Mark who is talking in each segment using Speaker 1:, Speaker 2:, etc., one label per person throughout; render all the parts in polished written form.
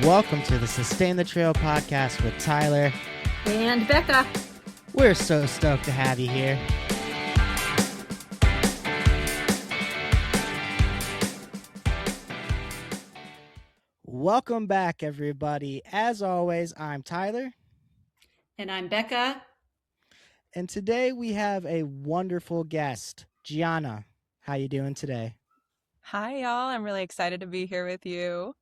Speaker 1: welcome to the Sustain the Trail podcast with Tyler
Speaker 2: and Becca.
Speaker 1: We're so stoked to have you here. Welcome back, everybody. As always, I'm Tyler.
Speaker 2: And I'm Becca.
Speaker 1: And today we have a wonderful guest, Gianna. How you doing today?
Speaker 3: Hi, y'all. I'm really excited to be here with you.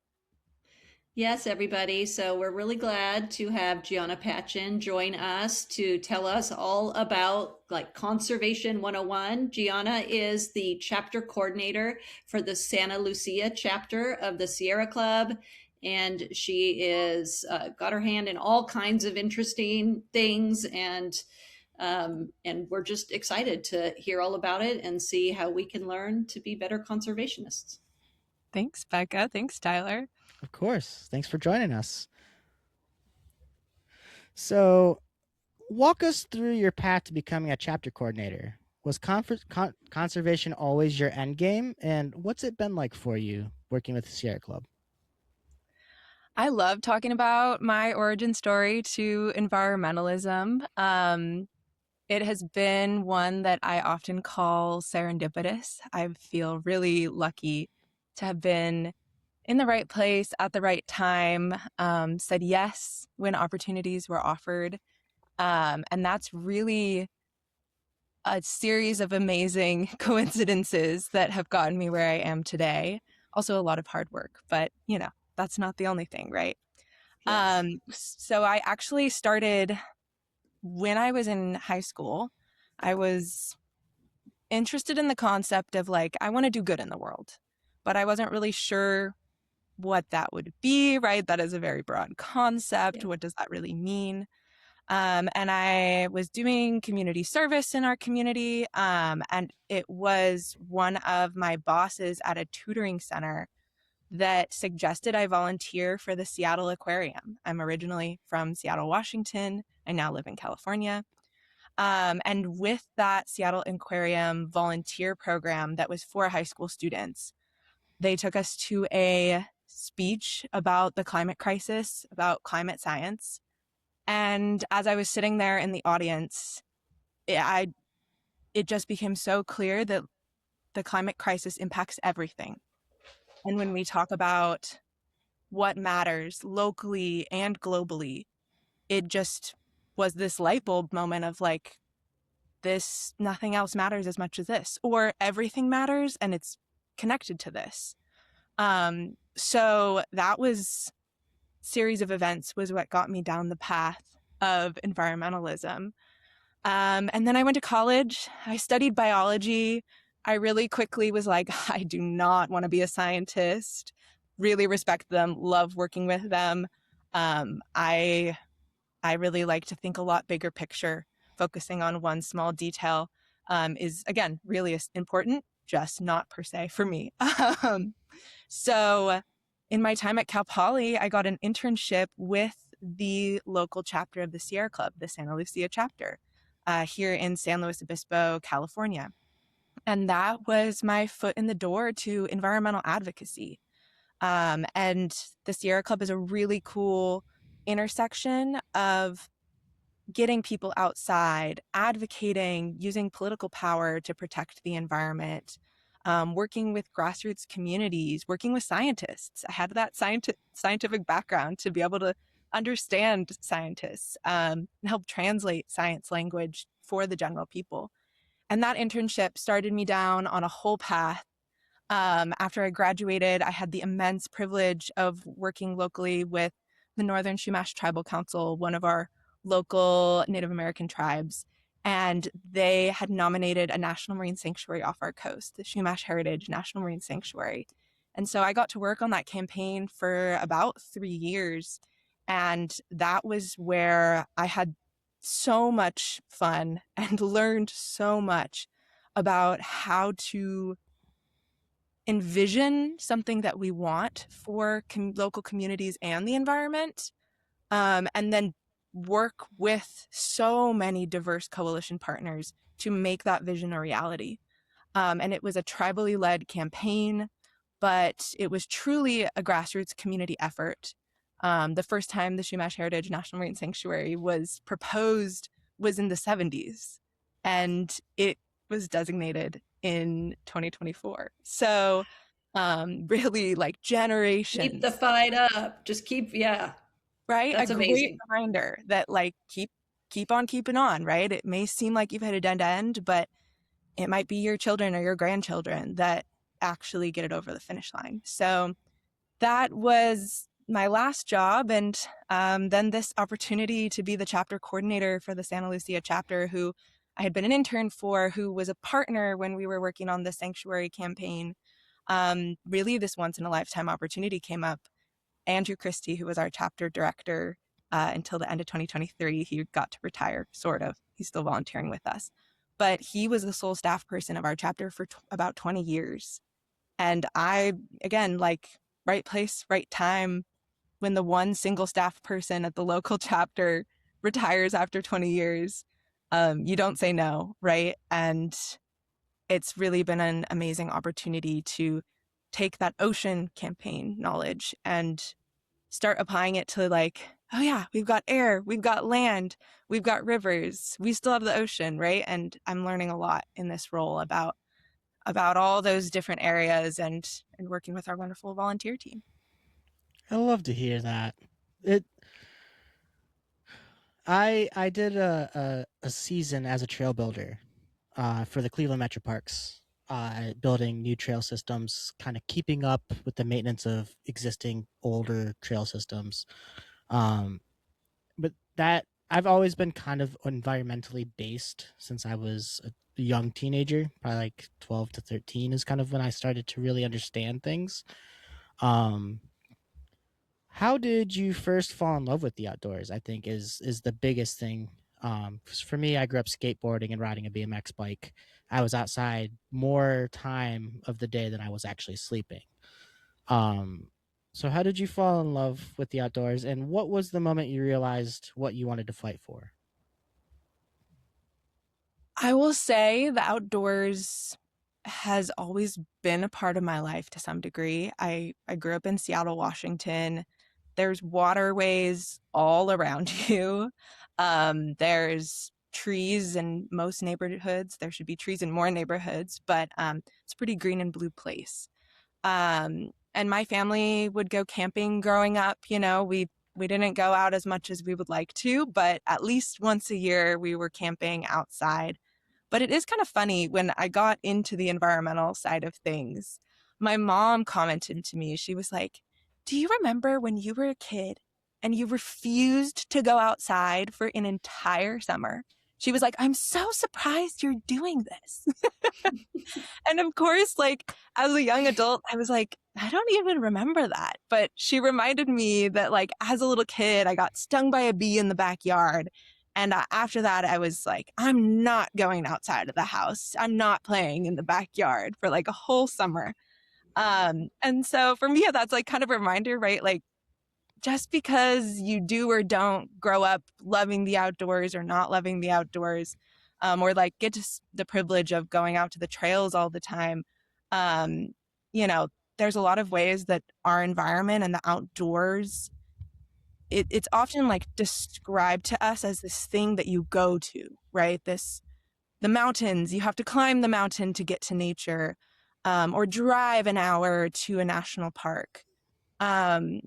Speaker 2: Yes, everybody. So we're really glad to have Gianna Patchen join us to tell us all about Conservation 101. Gianna is the chapter coordinator for the Santa Lucia chapter of the Sierra Club. And she is got her hand in all kinds of interesting things. And we're just excited to hear all about it and see how we can learn to be better conservationists.
Speaker 3: Thanks, Becca. Thanks, Tyler.
Speaker 1: Of course. Thanks for joining us. So, walk us through your path to becoming a chapter coordinator. Was conservation always your end game? And what's it been like for you working with the Sierra Club?
Speaker 3: I love talking about my origin story to environmentalism. It has been one that I often call serendipitous. I feel really lucky to have been in the right place at the right time, said yes when opportunities were offered. And that's really a series of amazing coincidences that have gotten me where I am today. Also a lot of hard work, but that's not the only thing, right?
Speaker 2: Yes.
Speaker 3: So I actually started when I was in high school. I was interested in the concept of I want to do good in the world, but I wasn't really sure what that would be, right? That is a very broad concept. Yeah. What does that really mean? And I was doing community service in our community. And it was one of my bosses at a tutoring center that suggested I volunteer for the Seattle Aquarium. I'm originally from Seattle, Washington. I now live in California. And with that Seattle Aquarium volunteer program that was for high school students, they took us to a speech about the climate crisis, about climate science. And as I was sitting there in the audience, it just became so clear that the climate crisis impacts everything. And when we talk about what matters locally and globally, it just was this light bulb moment of this, nothing else matters as much as this, or everything matters and it's connected to this. So that was series of events was what got me down the path of environmentalism. And then I went to college. I studied biology. I really quickly was I do not want to be a scientist. Really respect them, love working with them. I really like to think a lot bigger picture. Focusing on one small detail is, again, really important, just not per se for me. So in my time at Cal Poly, I got an internship with the local chapter of the Sierra Club, the Santa Lucia chapter, here in San Luis Obispo, California. And that was my foot in the door to environmental advocacy. And the Sierra Club is a really cool intersection of getting people outside, advocating, using political power to protect the environment, working with grassroots communities, working with scientists. I had that scientific background to be able to understand scientists and help translate science language for the general people. And that internship started me down on a whole path. After I graduated, I had the immense privilege of working locally with the Northern Chumash Tribal Council, one of our local Native American tribes. And they had nominated a national marine sanctuary off our coast, the Chumash Heritage National Marine Sanctuary. And so I got to work on that campaign for about 3 years. And that was where I had so much fun and learned so much about how to envision something that we want for local communities and the environment, and then work with so many diverse coalition partners to make that vision a reality. And it was a tribally led campaign, but it was truly a grassroots community effort. The first time the Chumash Heritage National Marine Sanctuary was proposed was in the 70s, and it was designated in 2024. So really like
Speaker 2: Keep the
Speaker 3: generations,
Speaker 2: fight up. Just keep, yeah,
Speaker 3: right? A
Speaker 2: that's
Speaker 3: great
Speaker 2: amazing.
Speaker 3: reminder that like keep on keeping on, right? It may seem like you've hit a dead end, but it might be your children or your grandchildren that actually get it over the finish line. So that was my last job. And then this opportunity to be the chapter coordinator for the Santa Lucia chapter, who I had been an intern for, who was a partner when we were working on the sanctuary campaign. Really, this once in a lifetime opportunity came up. Andrew Christie, who was our chapter director until the end of 2023, he got to retire, sort of. He's still volunteering with us. But he was the sole staff person of our chapter for about 20 years. And I, again, like right place, right time, when the one single staff person at the local chapter retires after 20 years, you don't say no, right? And it's really been an amazing opportunity to take that ocean campaign knowledge and start applying it to like, oh yeah, we've got air, we've got land, we've got rivers, we still have the ocean, right? And I'm learning a lot in this role about all those different areas and working with our wonderful volunteer team.
Speaker 1: I love to hear that. It I did a season as a trail builder for the Cleveland Metro Parks, building new trail systems, kind of keeping up with the maintenance of existing older trail systems. Um, but that I've always been kind of environmentally based since I was a young teenager, probably like 12 to 13 is kind of when I started to really understand things. Um, how did you first fall in love with the outdoors? I think is the biggest thing. 'Cause for me, I grew up skateboarding and riding a BMX bike. I was outside more time of the day than I was actually sleeping. Um, so how did you fall in love with the outdoors, and what was the moment you realized what you wanted to fight for?
Speaker 3: I will say the outdoors has always been a part of my life to some degree. I grew up in Seattle, Washington. There's waterways all around you. There's trees in most neighborhoods. There should be trees in more neighborhoods, but it's a pretty green and blue place. And my family would go camping growing up. You know, we didn't go out as much as we would like to, but at least once a year we were camping outside. But it is kind of funny when I got into the environmental side of things. My mom commented to me, she was like, "Do you remember when you were a kid and you refused to go outside for an entire summer?" She was like, "I'm so surprised you're doing this." And of course, like as a young adult, I was like, I don't even remember that. But she reminded me that, like, as a little kid, I got stung by a bee in the backyard. And after that, I was like, I'm not going outside of the house. I'm not playing in the backyard for like a whole summer. And so for me, that's like kind of a reminder, right? Like, just because you do or don't grow up loving the outdoors or not loving the outdoors, or like get just the privilege of going out to the trails all the time, um, you know, there's a lot of ways that our environment and the outdoors, it's often like described to us as this thing that you go to, right? The mountains, you have to climb the mountain to get to nature, or drive an hour to a national park. Um,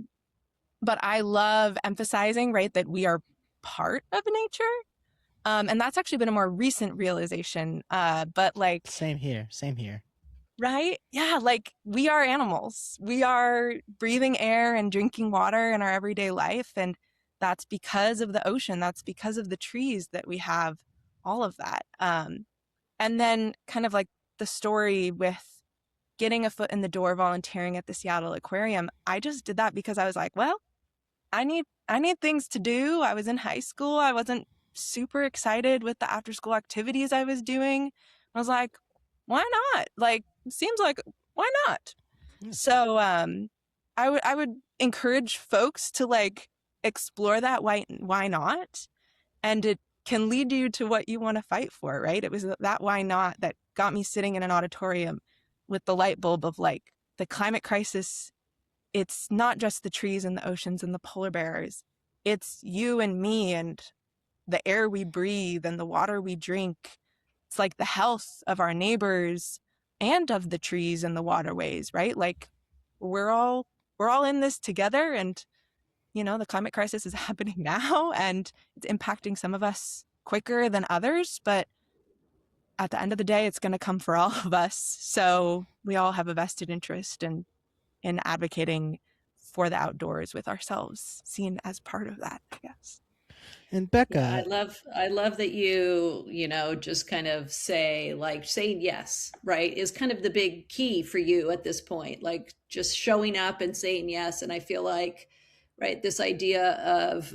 Speaker 3: but I love emphasizing, right, that we are part of nature. And that's actually been a more recent realization. But like,
Speaker 1: Same here. Same here.
Speaker 3: right? Yeah, like we are animals. We are breathing air and drinking water in our everyday life. And that's because of the ocean. That's because of the trees that we have, all of that. And then kind of like the story with getting a foot in the door volunteering at the Seattle Aquarium. I just did that because I was like, well, I need things to do. I was in high school. I wasn't super excited with the after school activities I was doing. I was like, why not? Like, seems like why not?
Speaker 1: Yeah.
Speaker 3: So I would encourage folks to like explore that why not? And it can lead you to what you want to fight for, right? It was that why not that got me sitting in an auditorium with the light bulb of like the climate crisis it's not just the trees and the oceans and the polar bears. It's you and me and the air we breathe and the water we drink. It's like the health of our neighbors and of the trees and the waterways, right? Like we're all in this together, and the climate crisis is happening now and it's impacting some of us quicker than others, but at the end of the day, it's going to come for all of us. So we all have a vested interest in advocating for the outdoors, with ourselves seen as part of that, I guess.
Speaker 1: And
Speaker 2: Yeah,
Speaker 1: Becca,
Speaker 2: I love that you know, just kind of say like saying yes, right, is kind of the big key for you at this point. Like just showing up and saying yes. And I feel like, right, this idea of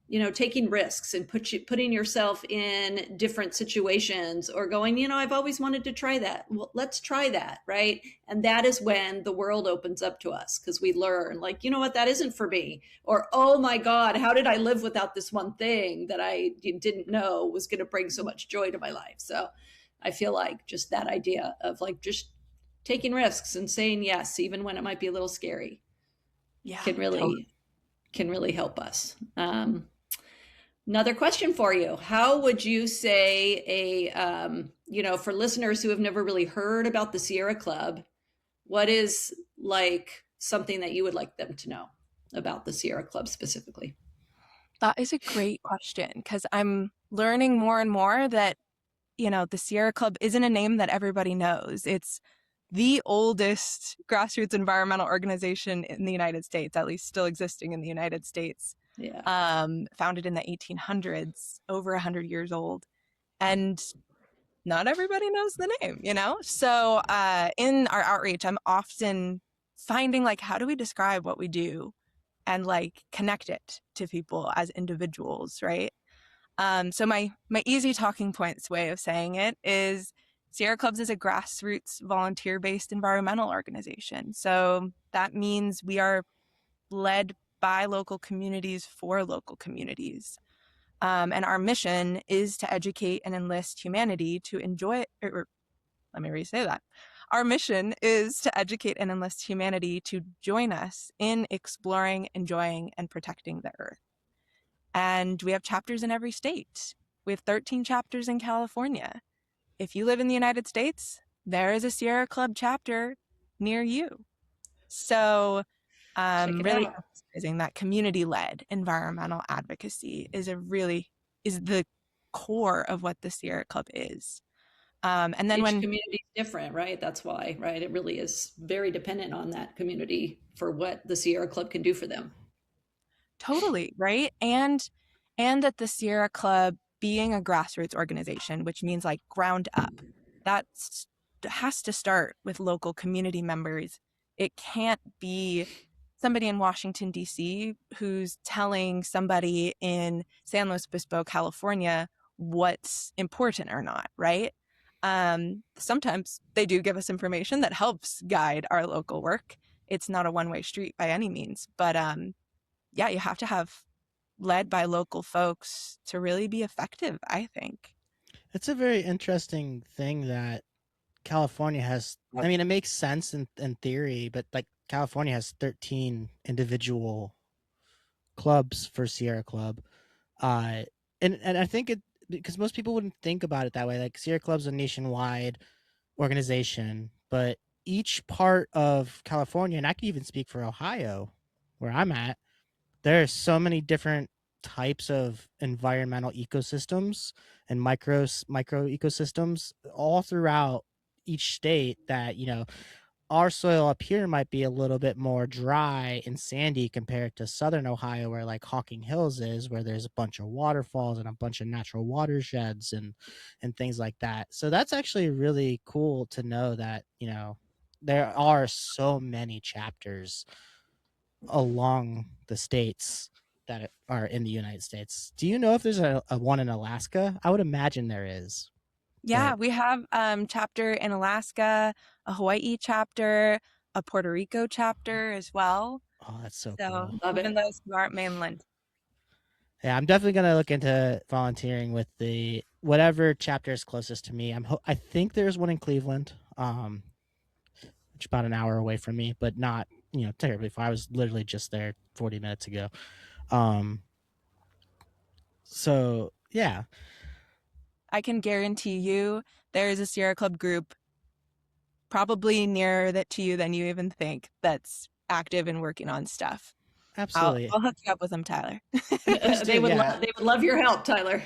Speaker 2: you know, taking risks and putting yourself in different situations, or going, you know, I've always wanted to try that. Well, let's try that, right? And that is when the world opens up to us, because we learn, like, you know what, that isn't for me. Or, oh my God, how did I live without this one thing that I didn't know was going to bring so much joy to my life? So I feel like just that idea of like just taking risks and saying yes, even when it might be a little scary,
Speaker 3: Yeah,
Speaker 2: can
Speaker 3: totally.
Speaker 2: really help us. Another question for you. How would you say you know, for listeners who have never really heard about the Sierra Club, what is like something that you would like them to know about the Sierra Club specifically?
Speaker 3: That is a great question, because I'm learning more and more that, the Sierra Club isn't a name that everybody knows. It's the oldest grassroots environmental organization in the United States, at least still existing in the United States.
Speaker 2: Yeah.
Speaker 3: Founded in the 1800s, over 100 years old. And not everybody knows the name. So in our outreach, I'm often finding, like, how do we describe what we do and like connect it to people as individuals, right? So my easy talking points way of saying it is Sierra Clubs is a grassroots volunteer-based environmental organization. So that means we are led by local communities for local communities. And our mission is to educate and enlist humanity to enjoy, or let me re-say that. Our mission is to educate and enlist humanity to join us in exploring, enjoying, and protecting the earth. And we have chapters in every state. We have 13 chapters in California. If you live in the United States, there is a Sierra Club chapter near you. So
Speaker 2: Check it
Speaker 3: really
Speaker 2: out.
Speaker 3: emphasizing that community-led environmental advocacy is the core of what the Sierra Club is. And then
Speaker 2: Each
Speaker 3: when
Speaker 2: community is different, right? That's why, right? It really is very dependent on that community for what the Sierra Club can do for them.
Speaker 3: Totally, right? And that the Sierra Club being a grassroots organization, which means like ground up, that has to start with local community members. It can't be somebody in Washington, D.C. who's telling somebody in San Luis Obispo, California, what's important or not, right? Sometimes they do give us information that helps guide our local work. It's not a one-way street by any means, but yeah, you have to have led by local folks to really be effective, I think.
Speaker 1: it's a very interesting thing that California has. I mean, it makes sense in theory, but like California has 13 individual clubs for Sierra Club. Uh, and I think it, because most people wouldn't think about it that way. Like Sierra Club's a nationwide organization, but each part of California, and I can even speak for Ohio, where I'm at, there are so many different types of environmental ecosystems and micro ecosystems all throughout each state that, our soil up here might be a little bit more dry and sandy compared to southern Ohio, where like Hocking Hills is, where there's a bunch of waterfalls and a bunch of natural watersheds and things like that. So that's actually really cool to know that, there are so many chapters along the states that are in the United States. Do you know if there's a one in Alaska? I would imagine there is,
Speaker 3: Yeah,
Speaker 1: but
Speaker 3: we have chapter in Alaska, a Hawaii chapter, a Puerto Rico chapter as well.
Speaker 1: oh, that's so
Speaker 3: So
Speaker 1: cool.
Speaker 2: Love
Speaker 3: even
Speaker 2: it.
Speaker 3: those who aren't mainland.
Speaker 1: Yeah, I'm definitely gonna look into volunteering with the whatever chapter is closest to me. I think there's one in Cleveland. I'm about an hour away from me, but not, terribly far. I was literally just there 40 minutes ago. So yeah.
Speaker 3: I can guarantee you there is a Sierra Club group probably nearer that to you than you even think that's active and working on stuff.
Speaker 1: Absolutely.
Speaker 3: I'll hook you up with them, Tyler.
Speaker 1: Please do. Yeah.
Speaker 2: They would love your help, Tyler.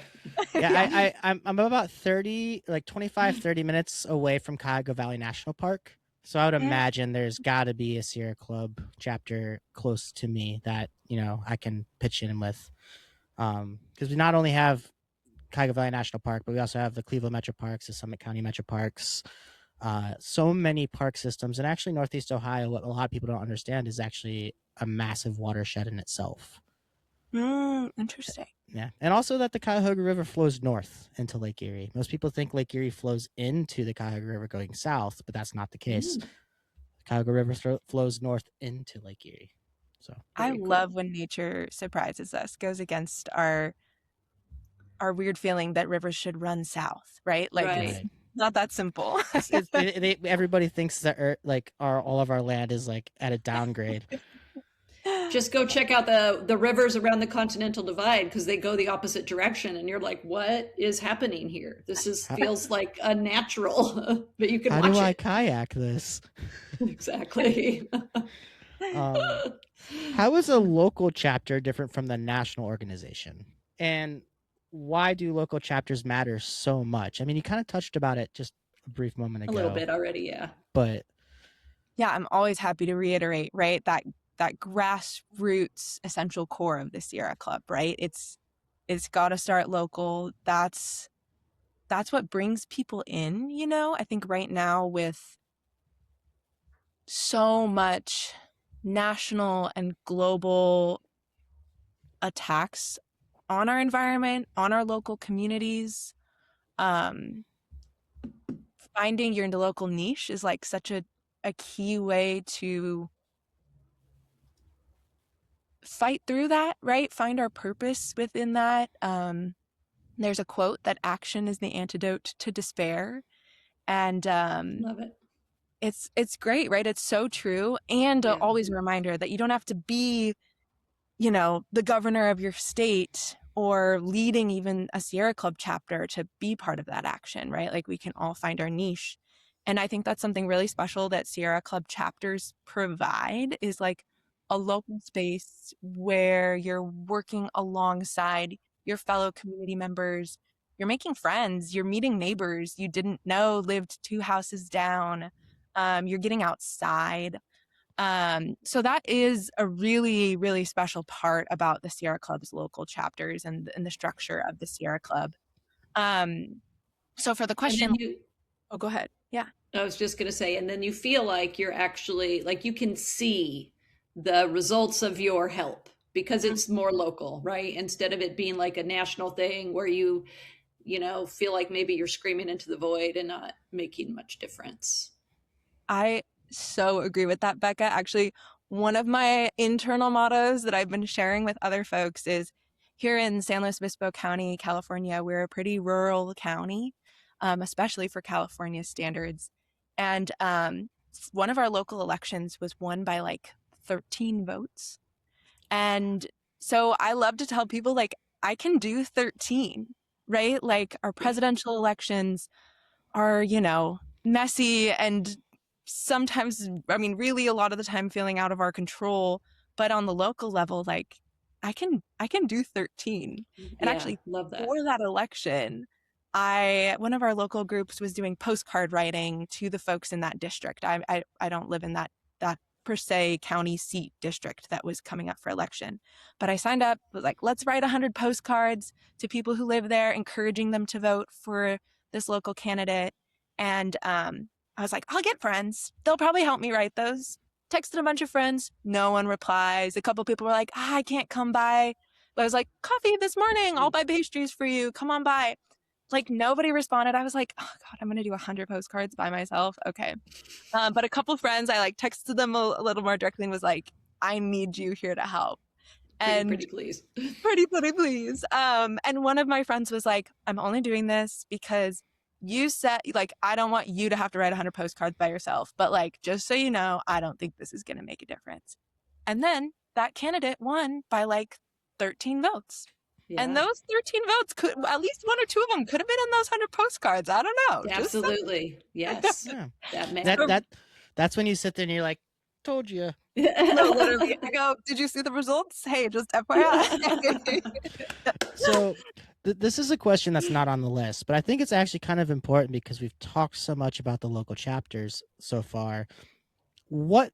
Speaker 1: Yeah,
Speaker 3: Yeah.
Speaker 1: I'm about 25, 30 minutes away from Cuyahoga Valley National Park. So I would imagine there's got to be a Sierra Club chapter close to me that, I can pitch in with. Because we not only have Cuyahoga Valley National Park, but we also have the Cleveland Metro Parks, the Summit County Metro Parks, so many park systems. And actually, Northeast Ohio, what a lot of people don't understand is actually a massive watershed in itself.
Speaker 3: Interesting.
Speaker 1: Yeah. And also that the Cuyahoga River flows north into Lake Erie. Most people think Lake Erie flows into the Cuyahoga River going south, but that's not the case. The Cuyahoga River flows north into Lake Erie. So
Speaker 3: I love when nature surprises us, goes against our weird feeling that rivers should run south, right? Like it's not that simple.
Speaker 1: Everybody thinks that all of our land is like at a downgrade.
Speaker 2: Just go check out the rivers around the Continental Divide, because they go the opposite direction, and you're like, what is happening here? This feels like a natural, but you can watch it. How
Speaker 1: do I kayak this?
Speaker 2: Exactly.
Speaker 1: How is a local chapter different from the national organization? And why do local chapters matter so much? I mean, you kind of touched about it just a brief moment ago.
Speaker 2: A little bit already, yeah.
Speaker 1: But
Speaker 3: yeah, I'm always happy to reiterate, right? That grassroots essential core of the Sierra Club, right? It's got to start local. That's what brings people in, I think right now with so much national and global attacks on our environment, on our local communities, finding your local niche is like such a key way to fight through that, right? Find our purpose within that. There's a quote that action is the antidote to despair. And
Speaker 2: love it.
Speaker 3: It's great, right? It's so true. And always a reminder that you don't have to be, the governor of your state or leading even a Sierra Club chapter to be part of that action, right? Like we can all find our niche. And I think that's something really special that Sierra Club chapters provide, is like a local space where you're working alongside your fellow community members. You're making friends, you're meeting neighbors you didn't know lived 2 houses down. You're getting outside. So that is a really, really special part about the Sierra Club's local chapters and the structure of the Sierra Club. So for the question, go ahead. Yeah.
Speaker 2: I was just going to say, and then you feel like you're actually, like you can see the results of your help because it's more local, right? Instead of it being like a national thing where you feel like maybe you're screaming into the void and not making much difference.
Speaker 3: I so agree with that, Becca. Actually, one of my internal mottos that I've been sharing with other folks is, here in San Luis Obispo County, California, we're a pretty rural county, especially for California standards. And one of our local elections was won by like 13 votes. And so I love to tell people, like, I can do 13, right? Like our presidential elections are, messy and sometimes, really a lot of the time feeling out of our control. But on the local level, like I can do 13. And actually,
Speaker 2: love that.
Speaker 3: For that election, one of our local groups was doing postcard writing to the folks in that district. I don't live in that per se county seat district that was coming up for election, but I signed up, was like, let's write 100 postcards to people who live there, encouraging them to vote for this local candidate. And I was like, I'll get friends. They'll probably help me write those. Texted a bunch of friends. No one replies. A couple people were like, I can't come by. But I was like, coffee this morning. I'll buy pastries for you. Come on by. Like nobody responded. I was like, oh God, I'm going to do 100 postcards by myself. Okay. But a couple friends, I like texted them a little more directly and was like, I need you here to help. And
Speaker 2: pretty please.
Speaker 3: Pretty please. And one of my friends was like, I'm only doing this because you said, like, I don't want you to have to write 100 postcards by yourself, but like, just so you know, I don't think this is going to make a difference. And then that candidate won by like 13 votes.
Speaker 2: Yeah.
Speaker 3: And those 13 votes could, at least one or two of them could have been in those 100 postcards. I don't know.
Speaker 2: Absolutely. Yes.
Speaker 1: Yeah. That's when you sit there and you're like, told you.
Speaker 3: No, literally. I go, did you see the results? Hey, just FYI.
Speaker 1: So this is a question that's not on the list, but I think it's actually kind of important because we've talked so much about the local chapters so far. What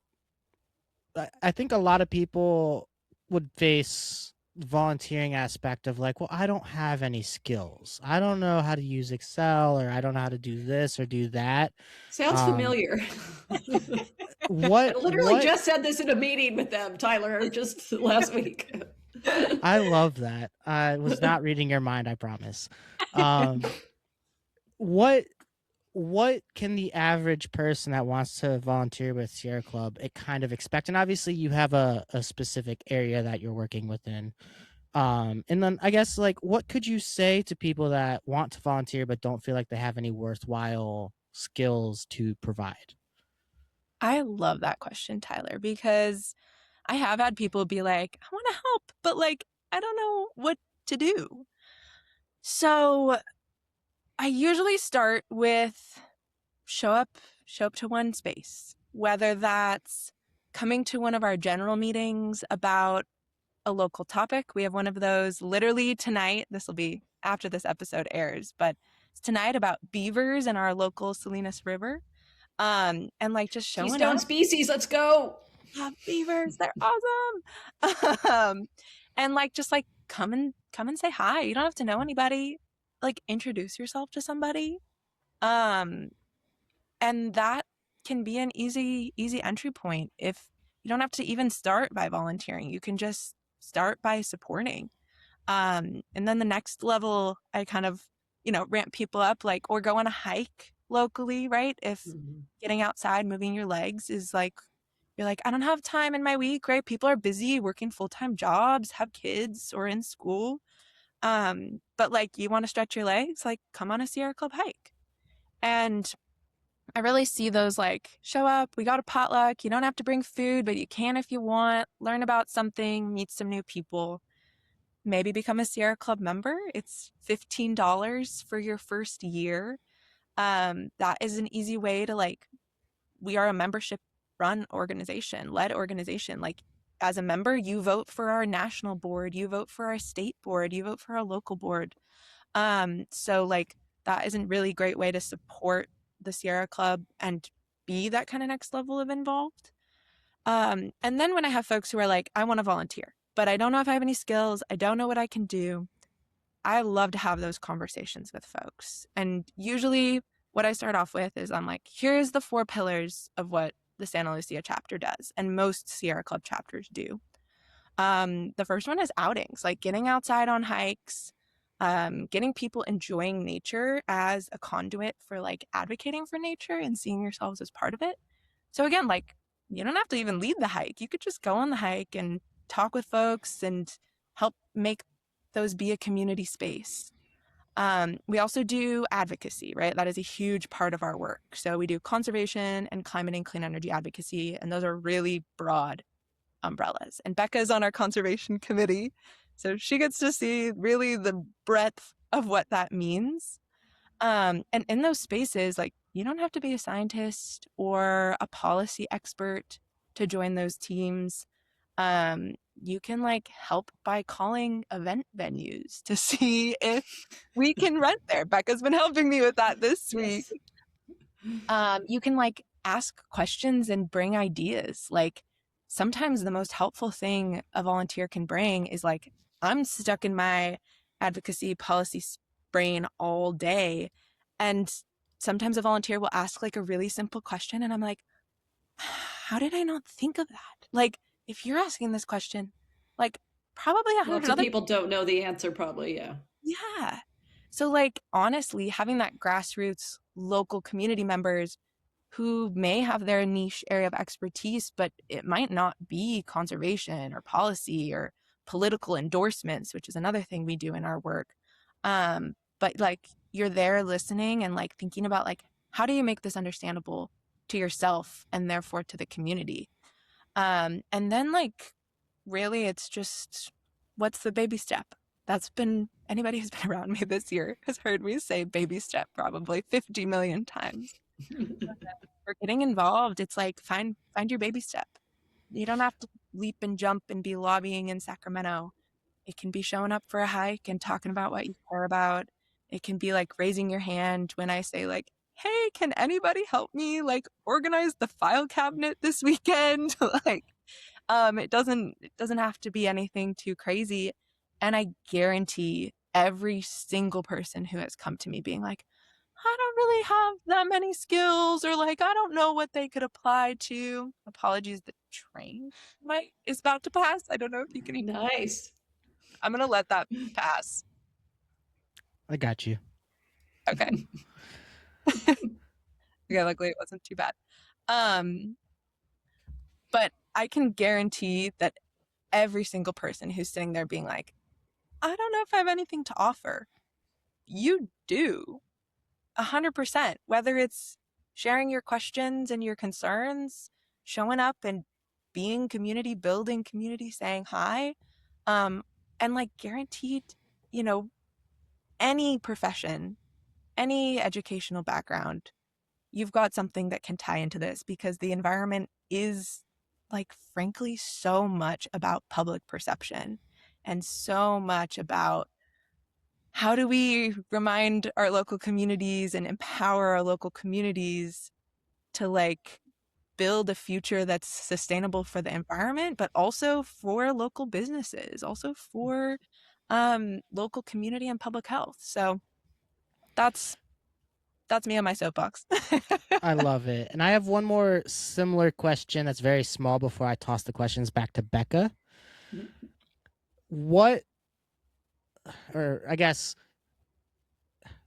Speaker 1: I think a lot of people would face volunteering aspect of like, well, I don't have any skills. I don't know how to use Excel, or I don't know how to do this or do that.
Speaker 2: Sounds familiar.
Speaker 1: What
Speaker 2: I literally just said this in a meeting with them, Tyler, just last week.
Speaker 1: I love that. I was not reading your mind, I promise. What can the average person that wants to volunteer with Sierra Club kind of expect? And obviously you have a specific area that you're working within. And then I guess, like, what could you say to people that want to volunteer but don't feel like they have any worthwhile skills to provide?
Speaker 3: I love that question, Tyler, because I have had people be like, I want to help, but like, I don't know what to do. So I usually start with show up to one space, whether that's coming to one of our general meetings about a local topic. We have one of those literally tonight. This will be after this episode airs, but it's tonight about beavers in our local Salinas River. And like just showing
Speaker 2: Keystone
Speaker 3: up.
Speaker 2: species, let's go.
Speaker 3: Beavers, they're awesome. And like just like come and say hi. You don't have to know anybody. Like introduce yourself to somebody. And that can be an easy entry point. If you don't have to even start by volunteering, you can just start by supporting. And then the next level, I kind of, ramp people up, like, or go on a hike locally, right? If getting outside, moving your legs is like, you're like, I don't have time in my week, right? People are busy working full-time jobs, have kids, or in school. But like, you want to stretch your legs, like come on a Sierra Club hike. And I really see those like, show up, we got a potluck, you don't have to bring food, but you can if you want, learn about something, meet some new people, maybe become a Sierra Club member. It's $15 for your first year. That is an easy way to like, we are a membership run organization, led organization. Like as a member, you vote for our national board, you vote for our state board, you vote for our local board. So like that is a really great way to support the Sierra Club and be that kind of next level of involved. And then when I have folks who are like, I want to volunteer, but I don't know if I have any skills, I don't know what I can do, I love to have those conversations with folks. And usually what I start off with is I'm like, here's the 4 pillars of what the Santa Lucia chapter does, and most Sierra Club chapters do. The first one is outings, like getting outside on hikes, getting people enjoying nature as a conduit for like advocating for nature and seeing yourselves as part of it. So again, like you don't have to even lead the hike. You could just go on the hike and talk with folks and help make those be a community space. We also do advocacy, right? That is a huge part of our work. So we do conservation and climate and clean energy advocacy, and those are really broad umbrellas. And Becca's on our conservation committee, so she gets to see really the breadth of what that means. And in those spaces, like you don't have to be a scientist or a policy expert to join those teams. You can like help by calling event venues to see if we can rent there. Becca's been helping me with that this week. You can like ask questions and bring ideas. Like sometimes the most helpful thing a volunteer can bring is like, I'm stuck in my advocacy policy brain all day. And sometimes a volunteer will ask like a really simple question. And I'm like, how did I not think of that? Like, if you're asking this question, like probably 100
Speaker 2: Lots of
Speaker 3: other
Speaker 2: people don't know the answer, probably.
Speaker 3: Yeah. So like, honestly, having that grassroots local community members who may have their niche area of expertise, but it might not be conservation or policy or political endorsements, which is another thing we do in our work. but like you're there listening and like thinking about like, how do you make this understandable to yourself and therefore to the community? And then like, really, it's just, what's the baby step? That's been, anybody who's been around me this year has heard me say baby step probably 50 million times. For getting involved, it's like, find your baby step. You don't have to leap and jump and be lobbying in Sacramento. It can be showing up for a hike and talking about what you care about. It can be like raising your hand when I say like, hey, can anybody help me like organize the file cabinet this weekend? Like, it doesn't have to be anything too crazy. And I guarantee every single person who has come to me being like, I don't really have that many skills, or like I don't know what they could apply to. Apologies, the train is about to pass. I don't know if you can hear.
Speaker 2: Nice.
Speaker 3: I'm gonna let that pass.
Speaker 1: I got you.
Speaker 3: Okay. Okay, luckily it wasn't too bad. But I can guarantee that every single person who's sitting there being like, I don't know if I have anything to offer, you do. 100%. Whether it's sharing your questions and your concerns, showing up and being community building, community saying hi, and like guaranteed, you know, any profession, any educational background, you've got something that can tie into this, because the environment is like frankly so much about public perception and so much about how do we remind our local communities and empower our local communities to like build a future that's sustainable for the environment, but also for local businesses, also for local community and public health. So that's me on my soapbox.
Speaker 1: I love it. And I have one more similar question that's very small before I toss the questions back to Becca. What, or I guess,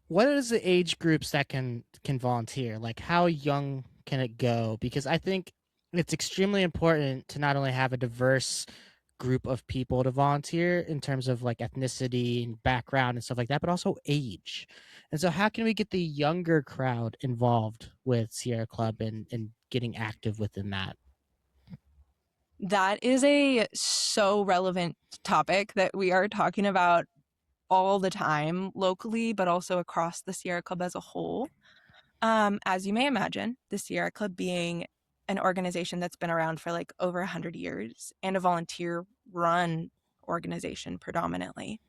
Speaker 1: what is the age groups that can volunteer? Like, how young can it go? Because I think it's extremely important to not only have a diverse group of people to volunteer in terms of like ethnicity and background and stuff like that, but also age. And so how can we get the younger crowd involved with Sierra Club and getting active within that?
Speaker 3: That is a so relevant topic that we are talking about all the time locally, but also across the Sierra Club as a whole. As you may imagine, the Sierra Club being an organization that's been around for like over 100 years and a volunteer run organization predominantly.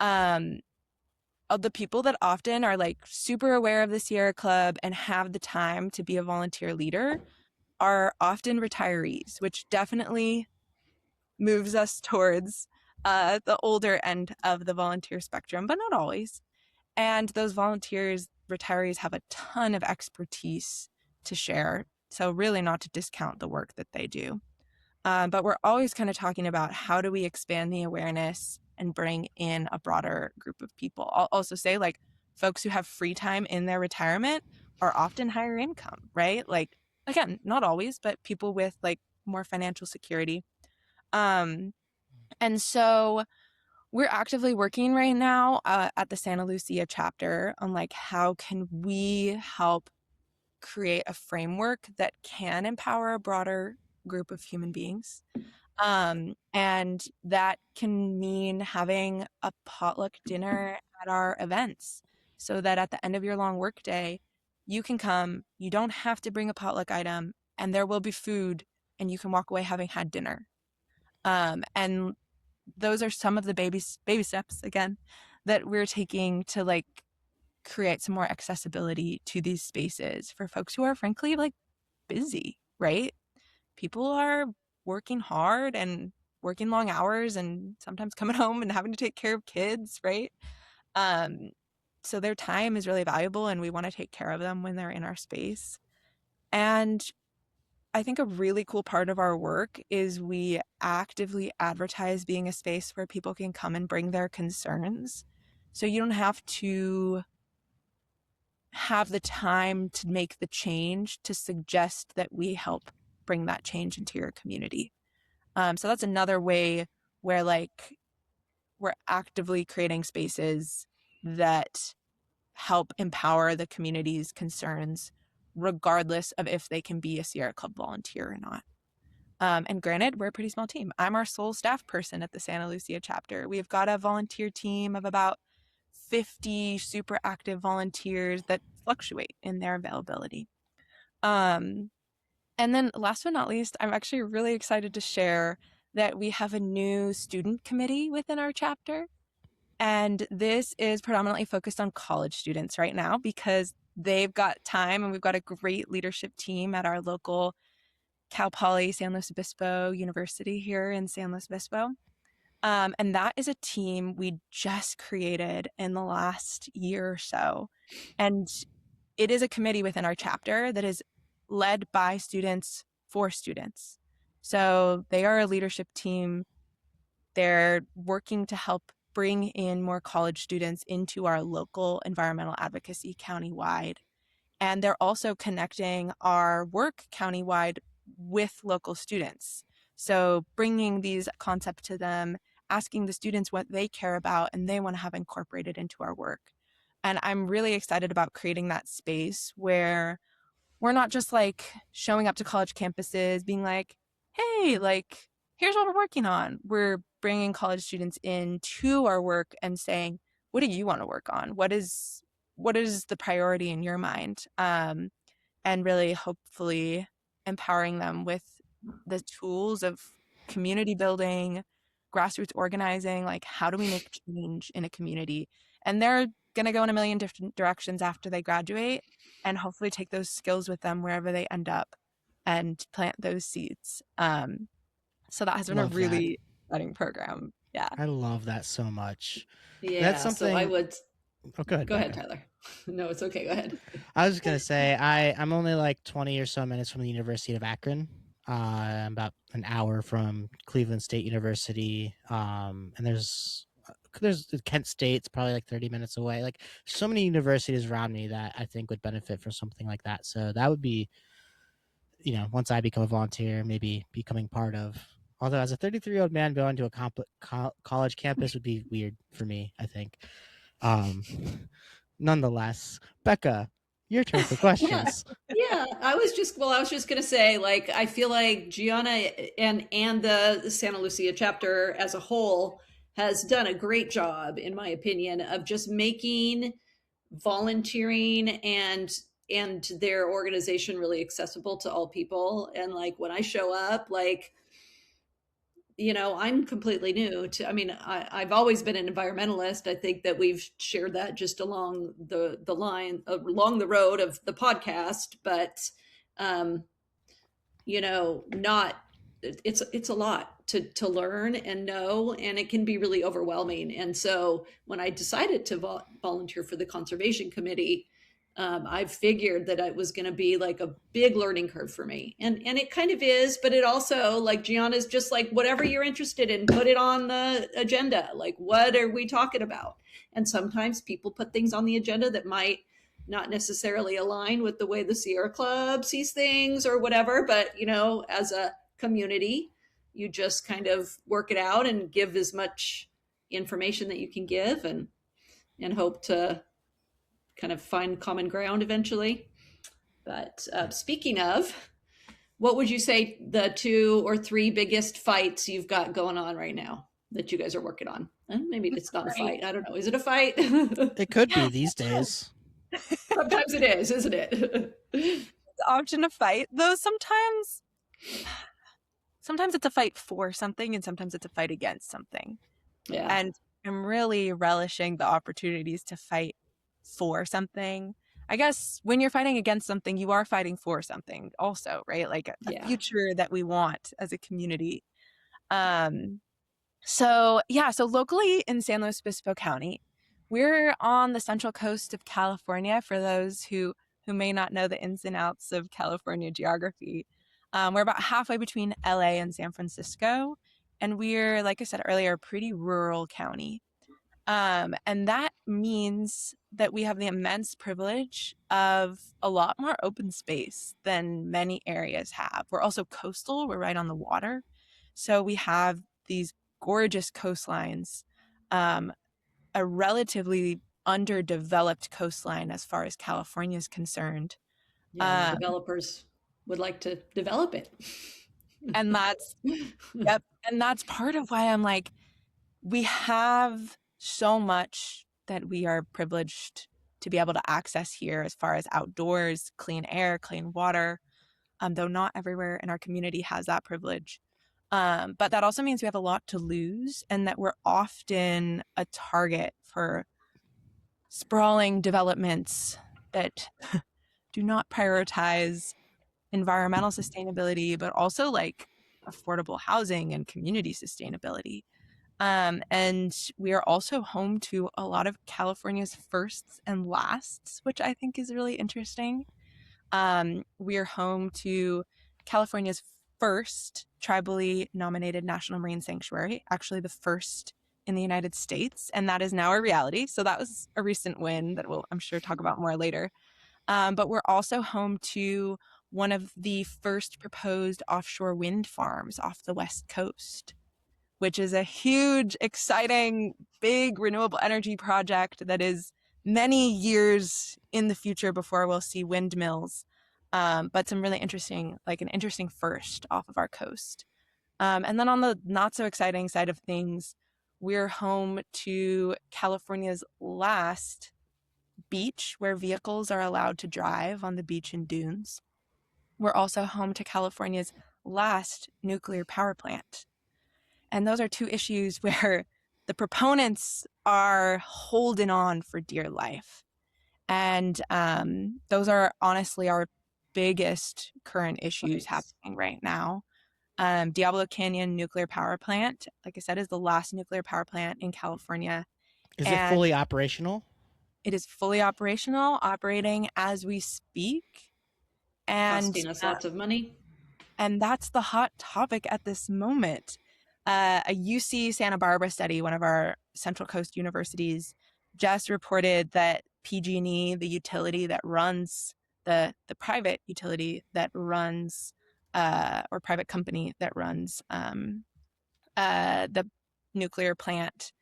Speaker 3: Of the people that often are like super aware of the Sierra Club and have the time to be a volunteer leader are often retirees, which definitely moves us towards the older end of the volunteer spectrum, but not always. And those volunteers, retirees, have a ton of expertise to share. So really not to discount the work that they do. But we're always kind of talking about how do we expand the awareness and bring in a broader group of people. I'll also say like folks who have free time in their retirement are often higher income, right? Like, again, not always, but people with like more financial security. And so we're actively working right now at the Santa Lucia chapter on like how can we help create a framework that can empower a broader group of human beings. And that can mean having a potluck dinner at our events so that at the end of your long workday, you can come, you don't have to bring a potluck item, and there will be food and you can walk away having had dinner. And those are some of the baby steps again that we're taking to like create some more accessibility to these spaces for folks who are frankly like busy, right? People are working hard and working long hours and sometimes coming home and having to take care of kids, right? Um, so their time is really valuable and we want to take care of them when they're in our space. And I think a really cool part of our work is we actively advertise being a space where people can come and bring their concerns. So you don't have to have the time to make the change to suggest that we help bring that change into your community. So that's another way where like we're actively creating spaces that help empower the community's concerns, regardless of if they can be a Sierra Club volunteer or not. And granted, we're a pretty small team. I'm our sole staff person at the Santa Lucia chapter. We've got a volunteer team of about 50 super active volunteers that fluctuate in their availability. And then last but not least, I'm actually really excited to share that we have a new student committee within our chapter. And this is predominantly focused on college students right now because they've got time, and we've got a great leadership team at our local Cal Poly San Luis Obispo University here in San Luis Obispo. And that is a team we just created in the last year or so. And it is a committee within our chapter that is led by students for students. So they are a leadership team. They're working to help bring in more college students into our local environmental advocacy countywide. And they're also connecting our work countywide with local students. So bringing these concepts to them, asking the students what they care about and they want to have incorporated into our work. And I'm really excited about creating that space where we're not just like showing up to college campuses being like, hey, like, here's what we're working on. We're bringing college students into our work and saying, what do you want to work on? What is the priority in your mind? And really hopefully empowering them with the tools of community building, grassroots organizing, like how do we make change in a community? And they're going to go in a million different directions after they graduate, and hopefully take those skills with them wherever they end up and plant those seeds. So that has been a
Speaker 1: Love that.
Speaker 3: really exciting program. Yeah.
Speaker 1: I love that so much. That's
Speaker 2: Yeah, so I
Speaker 1: something.
Speaker 2: would
Speaker 1: Oh, go ahead,
Speaker 2: go ahead,
Speaker 1: Becca.
Speaker 2: Tyler. No, it's okay. Go ahead.
Speaker 1: I was just gonna say I'm only like 20 or so minutes from the University of Akron. I'm about an hour from Cleveland State University. And there's Kent State's probably like 30 minutes away. Like so many universities around me that I think would benefit from something like that. So that would be, once I become a volunteer, maybe becoming part of. Although as a 33-year-old man going to a college campus would be weird for me, I think. Um, Nonetheless, Becca, your turn for
Speaker 2: Yeah.
Speaker 1: questions.
Speaker 2: Yeah, I was just going to say, like, I feel like Gianna and the Santa Lucia chapter as a whole has done a great job, in my opinion, of just making volunteering and their organization really accessible to all people. And like when I show up, like, I'm completely new to, I mean, I've always been an environmentalist. I think that we've shared that just along the line, along the road of the podcast, but, um, not, it's a lot to learn and know, and it can be really overwhelming. And so when I decided to volunteer for the conservation committee, I figured that it was going to be like a big learning curve for me, and it kind of is. But it also, like Gianna's, just like whatever you're interested in, put it on the agenda. Like, what are we talking about? And sometimes people put things on the agenda that might not necessarily align with the way the Sierra Club sees things or whatever. But as a community, you just kind of work it out and give as much information that you can give, and hope to kind of find common ground eventually. But speaking of, what would you say the 2 or 3 biggest fights you've got going on right now that you guys are working on? Maybe it's not a
Speaker 3: Right.
Speaker 2: fight. I don't know. Is it a fight?
Speaker 1: It could be
Speaker 3: Yeah.
Speaker 1: these days.
Speaker 2: Sometimes it is, isn't it?
Speaker 3: It's often a fight, though sometimes it's a fight for something and sometimes it's a fight against something.
Speaker 2: Yeah.
Speaker 3: And I'm really relishing the opportunities to fight for something. I guess when you're fighting against something, you are fighting for something also, right? Like a
Speaker 2: Yeah.
Speaker 3: future that we want as a community. So locally in San Luis Obispo County, we're on the central coast of California. For those who may not know the ins and outs of California geography, we're about halfway between LA and San Francisco, and we're, like I said earlier, a pretty rural county. And that means that we have the immense privilege of a lot more open space than many areas have. We're also coastal. We're right on the water. So we have these gorgeous coastlines, a relatively underdeveloped coastline as far as California is concerned.
Speaker 2: Yeah, and the developers would like to develop it.
Speaker 3: And that's, yep. And that's part of why I'm like, we have so much that we are privileged to be able to access here as far as outdoors, clean air, clean water, though not everywhere in our community has that privilege. But that also means we have a lot to lose, and that we're often a target for sprawling developments that do not prioritize environmental sustainability, but also like affordable housing and community sustainability. And we are also home to a lot of California's firsts and lasts, which I think is really interesting. We are home to California's first tribally nominated national marine sanctuary, actually the first in the United States, and that is now a reality. So that was a recent win that we'll, I'm sure, talk about more later. But we're also home to one of the first proposed offshore wind farms off the West Coast, which is a huge, exciting, big renewable energy project that is many years in the future before we'll see windmills. But some really interesting, like an interesting first off of our coast. And then on the not so exciting side of things, we're home to California's last beach where vehicles are allowed to drive on the beach and dunes. We're also home to California's last nuclear power plant. And those are two issues where the proponents are holding on for dear life. And those are honestly our biggest current issues happening right now. Diablo Canyon Nuclear Power Plant, like I said, is the last nuclear power plant in California.
Speaker 1: Is it fully operational?
Speaker 3: It is fully operational, operating as we speak. And
Speaker 2: costing us lots of money.
Speaker 3: And that's the hot topic at this moment. A UC Santa Barbara study, one of our Central Coast universities, just reported that PG&E, the utility that runs the private utility that runs or private company that runs the nuclear plant,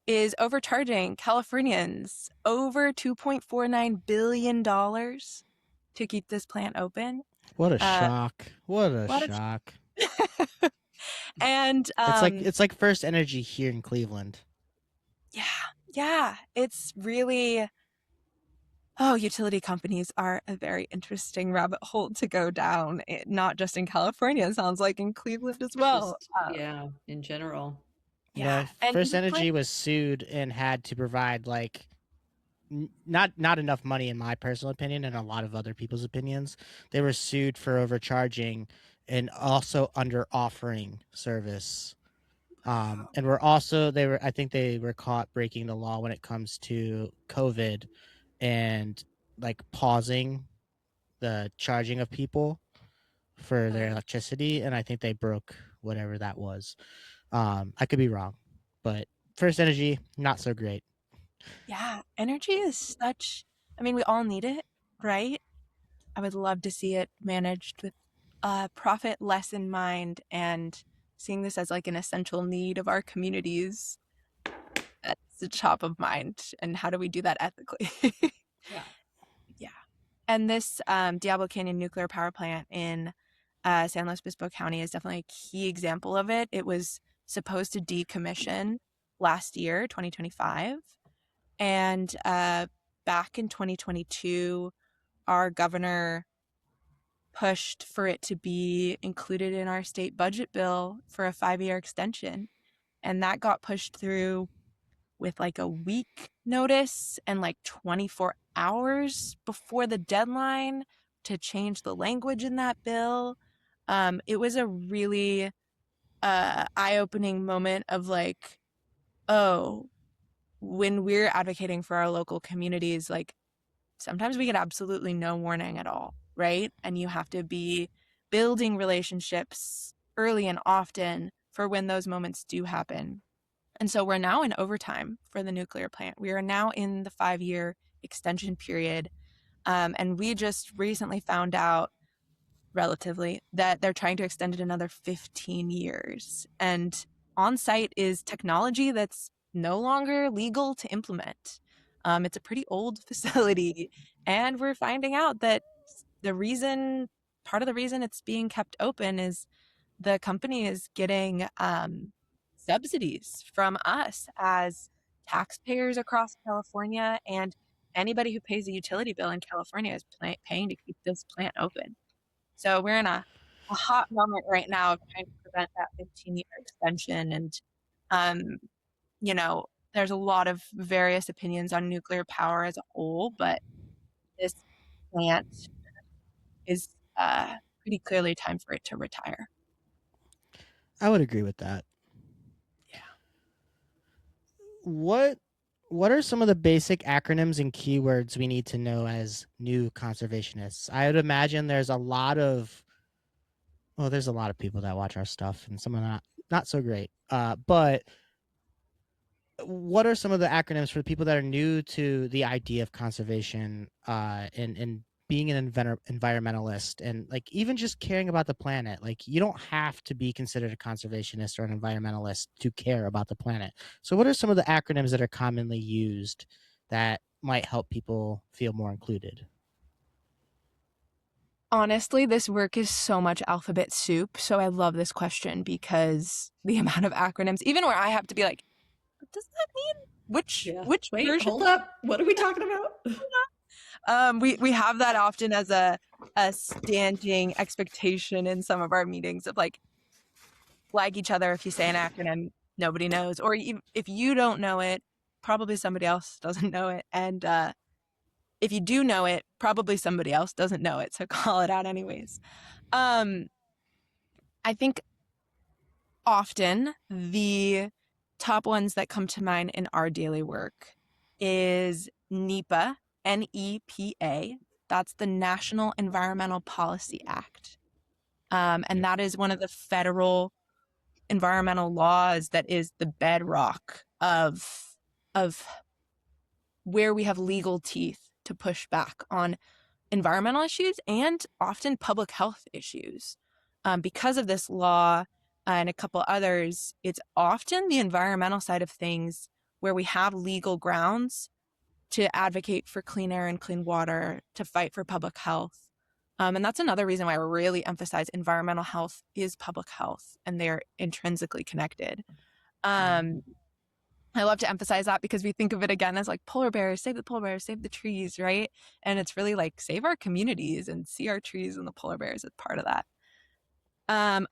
Speaker 3: is overcharging Californians over $2.49 billion to keep this plant open.
Speaker 1: What a shock. What a shock.
Speaker 3: And
Speaker 1: it's like First Energy here in Cleveland.
Speaker 3: Yeah. It's really, utility companies are a very interesting rabbit hole to go down. Not just in California, it sounds like in Cleveland as well.
Speaker 2: In general.
Speaker 3: Yeah.
Speaker 1: And First Energy was sued and had to provide like not enough money, in my personal opinion, and a lot of other people's opinions. They were sued for overcharging and also under offering service. And I think they were caught breaking the law when it comes to COVID and like pausing the charging of people for their electricity. And I think they broke whatever that was. I could be wrong, but First Energy, not so great.
Speaker 3: Yeah, energy is we all need it, right? I would love to see it managed with profit less in mind and seeing this as like an essential need of our communities. That's the top of mind. And how do we do that ethically? Yeah. And this Diablo Canyon nuclear power plant in San Luis Obispo County is definitely a key example of it. It was supposed to decommission last year, 2025. And back in 2022, our governor pushed for it to be included in our state budget bill for a 5-year extension. And that got pushed through with like a week notice and like 24 hours before the deadline to change the language in that bill. It was a really eye-opening moment of like, when we're advocating for our local communities, like sometimes we get absolutely no warning at all, right? And you have to be building relationships early and often for when those moments do happen. And so we're now in overtime for the nuclear plant. We are now in the 5-year extension period. And we just recently found out relatively that they're trying to extend it another 15 years. And on site is technology that's no longer legal to implement. It's a pretty old facility, and we're finding out that part of the reason it's being kept open is the company is getting subsidies from us as taxpayers across California, and anybody who pays a utility bill in California is paying to keep this plant open. So we're in a hot moment right now of trying to prevent that 15-year extension. And, um, you know, there's a lot of various opinions on nuclear power as a whole, but this plant is pretty clearly time for it to retire.
Speaker 1: I would agree with that.
Speaker 3: Yeah.
Speaker 1: What are some of the basic acronyms and keywords we need to know as new conservationists? I would imagine there's a lot of people that watch our stuff, and some are not so great. But what are some of the acronyms for the people that are new to the idea of conservation, and being an environmentalist, and like even just caring about the planet? Like, you don't have to be considered a conservationist or an environmentalist to care about the planet. So what are some of the acronyms that are commonly used that might help people feel more included?
Speaker 3: Honestly, this work is so much alphabet soup. So I love this question because the amount of acronyms, even where I have to be like, what does that mean? Which
Speaker 2: Wait,
Speaker 3: version?
Speaker 2: hold up. What are we talking about?
Speaker 3: We have that often as a standing expectation in some of our meetings of like flag each other if you say an acronym nobody knows, or if you don't know it, probably somebody else doesn't know it, and if you do know it, probably somebody else doesn't know it, so call it out anyways. I think often the top ones that come to mind in our daily work is NEPA, NEPA. That's the National Environmental Policy Act. And that is one of the federal environmental laws that is the bedrock of where we have legal teeth to push back on environmental issues and often public health issues. Because of this law and a couple others, it's often the environmental side of things where we have legal grounds to advocate for clean air and clean water, to fight for public health. And that's another reason why I really emphasize environmental health is public health, and they're intrinsically connected. I love to emphasize that because we think of it again as like polar bears, save the polar bears, save the trees, right? And it's really like save our communities and see our trees and the polar bears as part of that.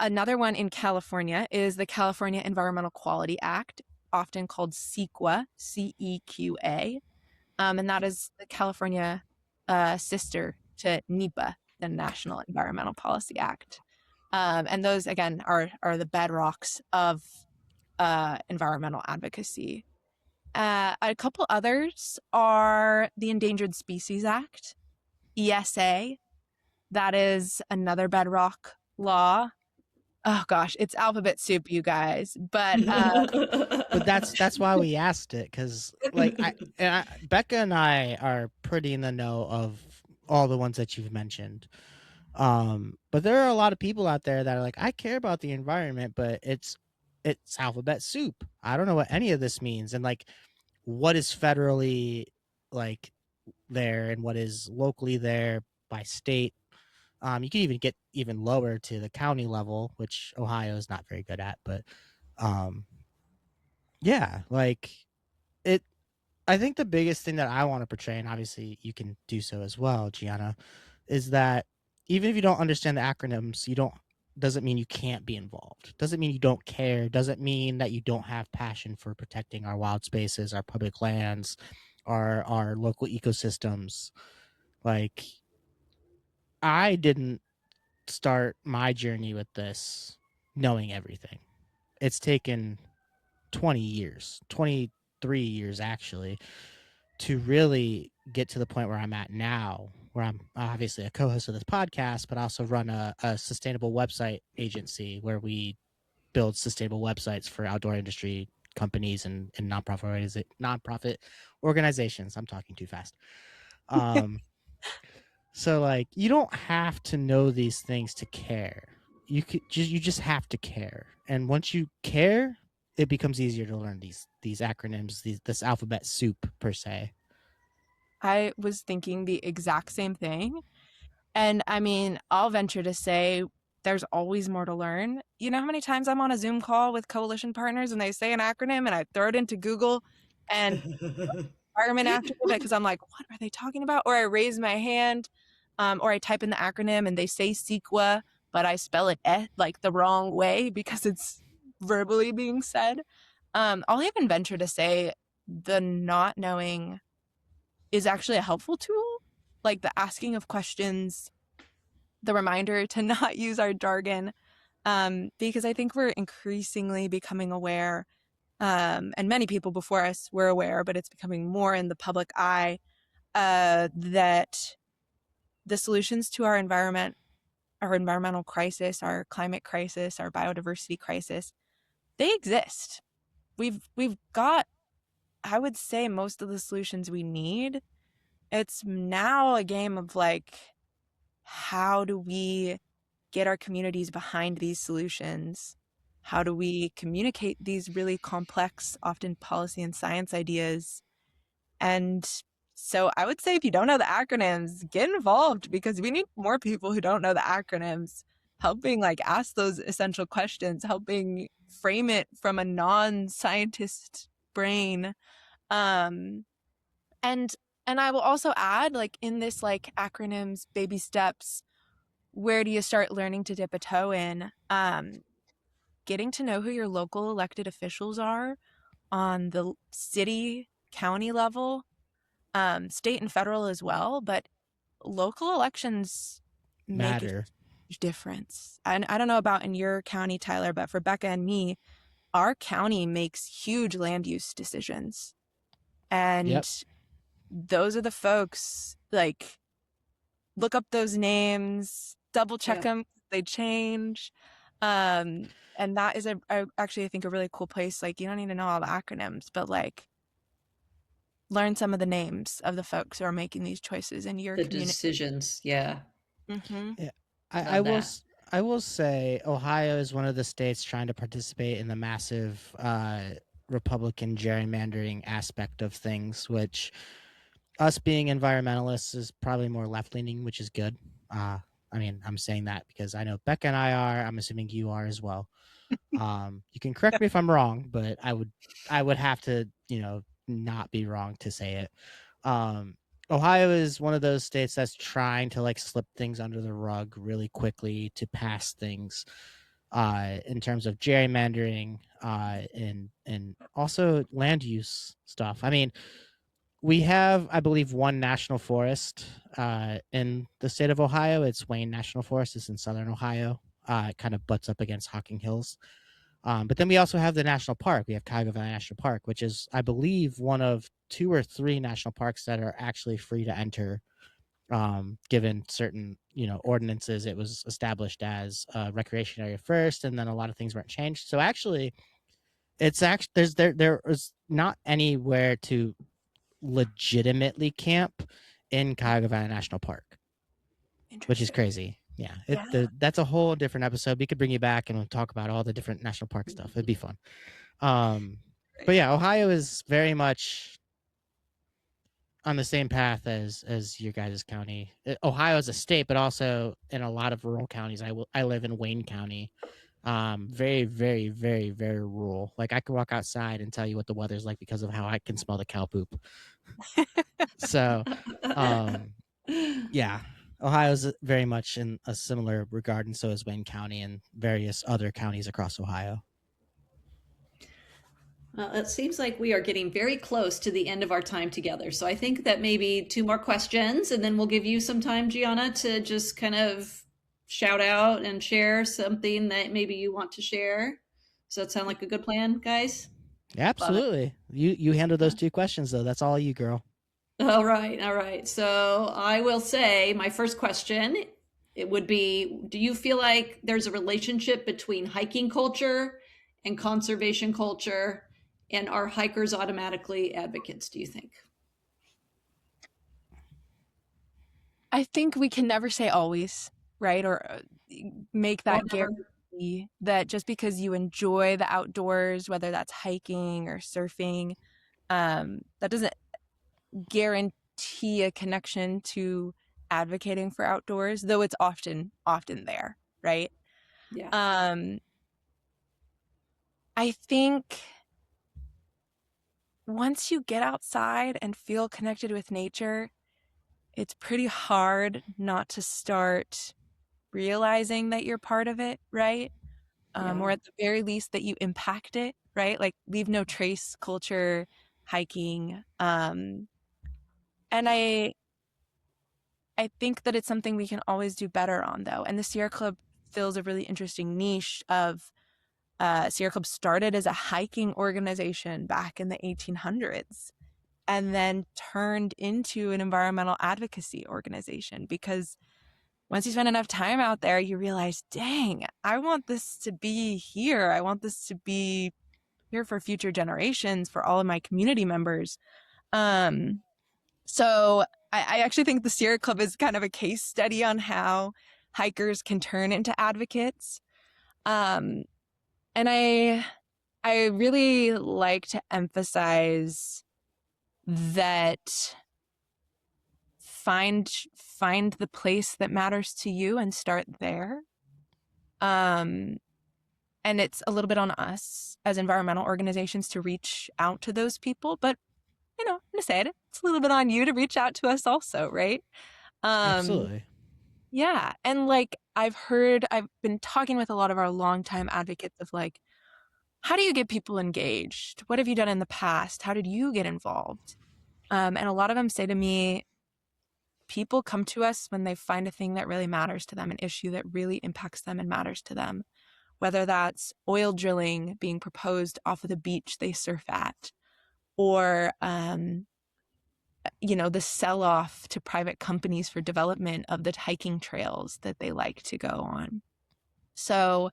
Speaker 3: Another one in California is the California Environmental Quality Act, often called CEQA, CEQA. And that is the California sister to NEPA, the National Environmental Policy Act. And those, again, are the bedrocks of environmental advocacy. A couple others are the Endangered Species Act, ESA. That is another bedrock law. Oh gosh, it's alphabet soup, you guys. But
Speaker 1: But that's why we asked it, because like Becca and I are pretty in the know of all the ones that you've mentioned. But there are a lot of people out there that are like, I care about the environment, but it's alphabet soup. I don't know what any of this means, and like, what is federally like there and what is locally there by state. You can even get even lower to the county level, which Ohio is not very good at. But um, yeah, like it. I think the biggest thing that I want to portray, and obviously you can do so as well, Gianna, is that even if you don't understand the acronyms, you don't doesn't mean you can't be involved. Doesn't mean you don't care. Doesn't mean that you don't have passion for protecting our wild spaces, our public lands, our local ecosystems. Like, I didn't start my journey with this knowing everything. It's taken 20 years, 23 years actually, to really get to the point where I'm at now, where I'm obviously a co-host of this podcast, but I also run a sustainable website agency where we build sustainable websites for outdoor industry companies and nonprofit organizations. I'm talking too fast. So like, you don't have to know these things to care. You just have to care. And once you care, it becomes easier to learn these acronyms, this alphabet soup per se.
Speaker 3: I was thinking the exact same thing. And I mean, I'll venture to say there's always more to learn. You know how many times I'm on a Zoom call with coalition partners and they say an acronym and I throw it into Google and environment after it because I'm like, what are they talking about? Or I raise my hand, or I type in the acronym and they say CEQA, but I spell it like the wrong way because it's verbally being said. I'll even venture to say the not knowing is actually a helpful tool, like the asking of questions, the reminder to not use our jargon, because I think we're increasingly becoming aware, and many people before us were aware, but it's becoming more in the public eye, that the solutions to our environment, our environmental crisis, our climate crisis, our biodiversity crisis, they exist. We've got, I would say, most of the solutions we need. It's now a game of like, how do we get our communities behind these solutions? How do we communicate these really complex, often policy and science ideas? And so I would say if you don't know the acronyms, get involved because we need more people who don't know the acronyms, helping like ask those essential questions, helping frame it from a non-scientist brain. Um, and and I will also add, like in this like acronyms, baby steps, where do you start learning to dip a toe in? Getting to know who your local elected officials are on the city, county level, state and federal as well, but local elections make a
Speaker 1: Matter.
Speaker 3: huge difference. And I don't know about in your county, Tyler, but for Becca and me, our county makes huge land use decisions.
Speaker 1: Yep.
Speaker 3: And those are the folks, like, look up those names, double check
Speaker 2: Yeah.
Speaker 3: them, they change. And that is actually, I think, a really cool place. Like, you don't need to know all the acronyms, but like learn some of the names of the folks who are making these choices in your
Speaker 2: The
Speaker 3: community.
Speaker 2: decisions. Yeah.
Speaker 3: Mm-hmm.
Speaker 1: Yeah,
Speaker 2: Love that.
Speaker 1: I will say Ohio is one of the states trying to participate in the massive Republican gerrymandering aspect of things, which us being environmentalists is probably more left leaning, which is good. I mean, I'm saying that because I know Becca and I are. I'm assuming you are as well. You can correct me if I'm wrong, but I would have to, not be wrong to say it. Um, Ohio is one of those states that's trying to like slip things under the rug really quickly to pass things in terms of gerrymandering and also land use stuff. I mean, we have, I believe, one national forest in the state of Ohio. It's Wayne National Forest. It's in southern Ohio. It kind of butts up against Hocking Hills. But then we also have the national park. We have Cuyahoga Valley National Park, which is, I believe, one of 2 or 3 national parks that are actually free to enter. Given certain, ordinances, it was established as a recreation area first, and then a lot of things weren't changed. So actually, it's actually there is not anywhere to legitimately camp in Cuyahoga Valley National Park, which is
Speaker 3: Interesting.
Speaker 1: crazy. Yeah,
Speaker 3: Yeah.
Speaker 1: that's a whole different episode. We could bring you back and we'll talk about all the different national park stuff. It'd be fun. But yeah, Ohio is very much on the same path as your guys' county. Ohio is a state, but also in a lot of rural counties. I live in Wayne County. Very, very, very, very rural. Like I could walk outside and tell you what the weather's like because of how I can smell the cow poop. So, yeah, Ohio's very much in a similar regard, and so is Wayne County and various other counties across Ohio.
Speaker 2: Well, it seems like we are getting very close to the end of our time together. So I think that maybe 2 more questions, and then we'll give you some time, Gianna, to just kind of shout out and share something that maybe you want to share. Does that sound like a good plan, guys? Love it.
Speaker 1: Absolutely. You handle those 2 questions though. That's all you, girl.
Speaker 2: All right, all right. So I will say my first question, it would be, do you feel like there's a relationship between hiking culture and conservation culture, and are hikers automatically advocates, do you think?
Speaker 3: I think we can never say always, right? Or make
Speaker 2: Or
Speaker 3: that
Speaker 2: never?
Speaker 3: guarantee that just because you enjoy the outdoors, whether that's hiking or surfing, that doesn't guarantee guarantee a connection to advocating for outdoors, though it's often there, right?
Speaker 2: Yeah.
Speaker 3: I think once you get outside and feel connected with nature, it's pretty hard not to start realizing that you're part of it, right?
Speaker 2: Yeah.
Speaker 3: Or at the very least that you impact it, right? Like leave no trace culture, hiking. And I think that it's something we can always do better on, though. And the Sierra Club fills a really interesting niche of Sierra Club started as a hiking organization back in the 1800s and then turned into an environmental advocacy organization, because once you spend enough time out there, you realize, dang, I want this to be here. I want this to be here for future generations, for all of my community members. So I actually think the Sierra Club is kind of a case study on how hikers can turn into advocates. And I really like to emphasize that find the place that matters to you and start there. And it's a little bit on us as environmental organizations to reach out to those people, but I'm gonna say it, it's a little bit on you to reach out to us also, right?
Speaker 1: Absolutely.
Speaker 3: Yeah. And like I've been talking with a lot of our longtime advocates of like, how do you get people engaged? What have you done in the past? How did you get involved? And a lot of them say to me, people come to us when they find a thing that really matters to them, an issue that really impacts them and matters to them, whether that's oil drilling being proposed off of the beach they surf at, or the sell-off to private companies for development of the hiking trails that they like to go on. So,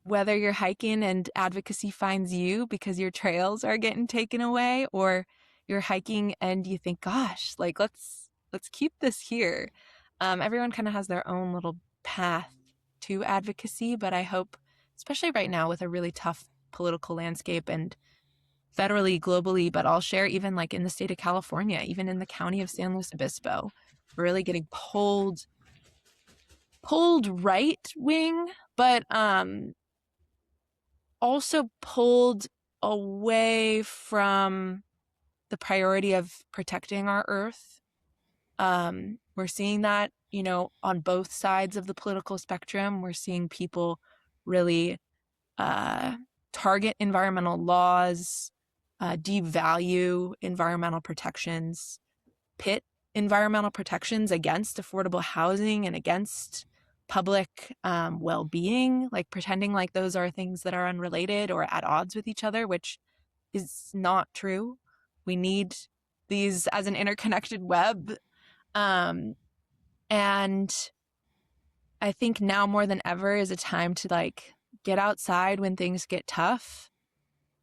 Speaker 3: whether you're hiking and advocacy finds you because your trails are getting taken away, or you're hiking and you think, gosh, like let's keep this here. Everyone kind of has their own little path to advocacy, but I hope, especially right now with a really tough political landscape and federally, globally, but I'll share even like in the state of California, even in the county of San Luis Obispo, we're really getting pulled right wing, but also pulled away from the priority of protecting our earth. We're seeing that, on both sides of the political spectrum. We're seeing people really target environmental laws, devalue environmental protections, pit environmental protections against affordable housing and against public well-being, like pretending like those are things that are unrelated or at odds with each other, which is not true. We need these as an interconnected web. And I think now more than ever is a time to like get outside when things get tough,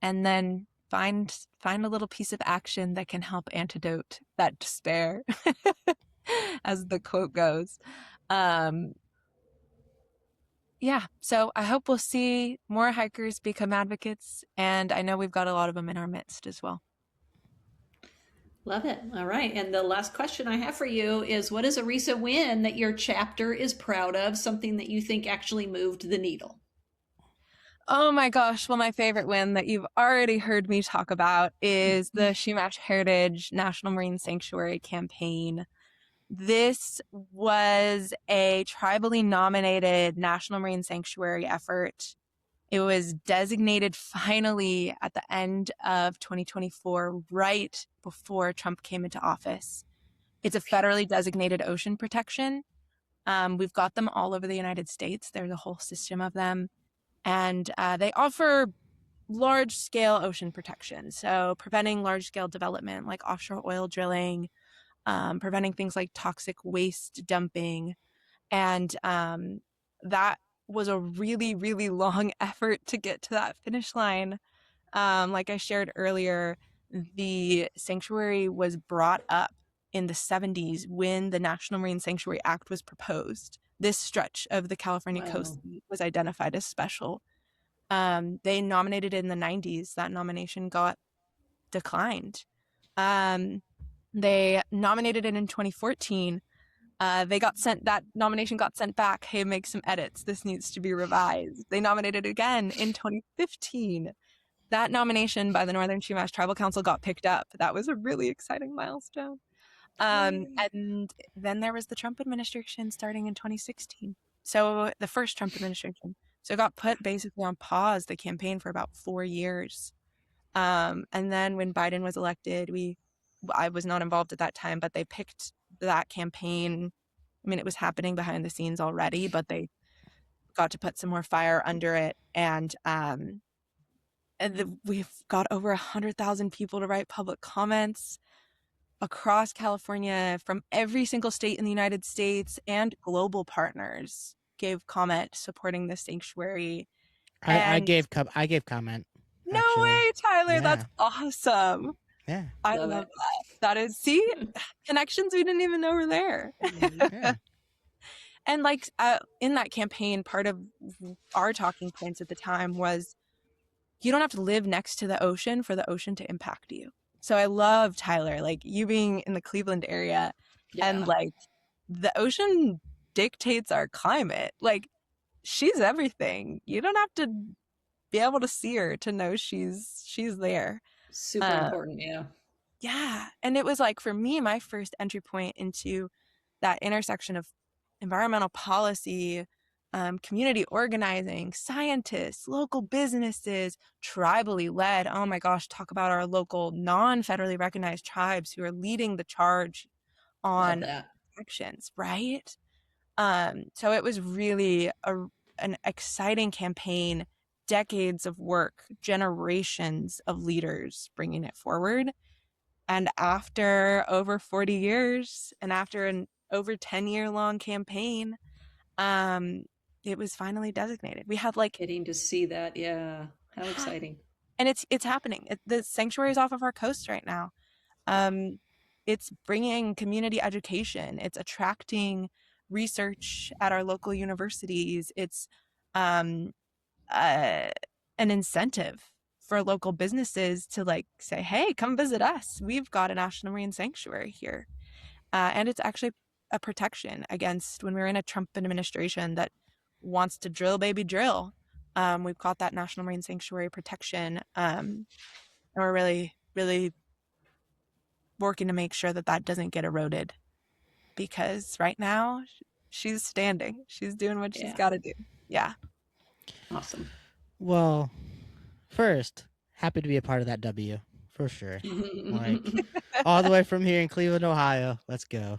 Speaker 3: and then find a little piece of action that can help antidote that despair, as the quote goes. Yeah, so I hope we'll see more hikers become advocates, and I know we've got a lot of them in our midst as well.
Speaker 2: Love it. All right. And the last question I have for you is, what is a recent win that your chapter is proud of, something that you think actually moved the needle?
Speaker 3: Oh my gosh. Well, my favorite win that you've already heard me talk about is the Chumash Heritage National Marine Sanctuary campaign. This was a tribally nominated National Marine Sanctuary effort. It was designated finally at the end of 2024, right before Trump came into office. It's a federally designated ocean protection. We've got them all over the United States. There's a whole system of them. And they offer large-scale ocean protection. So preventing large-scale development like offshore oil drilling, preventing things like toxic waste dumping. And that was a really, really long effort to get to that finish line. Like I shared earlier, the sanctuary was brought up in the 70s when the National Marine Sanctuary Act was proposed. This stretch of the California coast was identified as special. They nominated it in the 90s. That nomination got declined. They nominated it in 2014. That nomination got sent back. Hey, make some edits. This needs to be revised. They nominated it again in 2015. That nomination by the Northern Chumash Tribal Council got picked up. That was a really exciting milestone. And then there was the Trump administration starting in 2016. So the first Trump administration. So it got put basically on pause, the campaign, for about 4 years. And then when Biden was elected, I was not involved at that time, but they picked that campaign. I mean, it was happening behind the scenes already, but they got to put some more fire under it. And we've got over 100,000 people to write public comments across California from every single state in the United States, and global partners gave comment supporting the sanctuary.
Speaker 1: I
Speaker 3: And
Speaker 1: gave comment.
Speaker 3: no
Speaker 1: Actually.
Speaker 3: way, Tyler,
Speaker 1: Yeah.
Speaker 3: that's awesome.
Speaker 1: Yeah.
Speaker 3: I love that. That is, see, connections we didn't even know were there.
Speaker 1: Yeah.
Speaker 3: And like in that campaign, part of our talking points at the time was, you don't have to live next to the ocean for the ocean to impact you. So I love, Tyler, like you being in the Cleveland area, and like the ocean dictates our climate. Like, she's everything. You don't have to be able to see her to know she's there.
Speaker 2: Super important.
Speaker 3: Yeah. And it was like, for me, my first entry point into that intersection of environmental policy, community organizing, scientists, local businesses, tribally led. Oh my gosh, talk about our local non-federally recognized tribes who are leading the charge on actions, right? So it was really an exciting campaign, decades of work, generations of leaders bringing it forward. And after over 40 years and after an over 10-year-long campaign, it was finally designated. We had like
Speaker 2: getting to see that. Yeah. How exciting.
Speaker 3: And it's happening. The sanctuary is off of our coast right now. It's bringing community education. It's attracting research at our local universities. It's an incentive for local businesses to like say, hey, come visit us. We've got a national marine sanctuary here. And it's actually a protection against when we're in a Trump administration that wants to drill, baby, drill. We've got that national marine sanctuary protection. And we're really, really working to make sure that that doesn't get eroded, because right now she's standing. She's doing what she's got to do. Yeah.
Speaker 2: Awesome.
Speaker 1: Well, first, happy to be a part of that W, for sure. Like, all the way from here in Cleveland, Ohio. Let's go.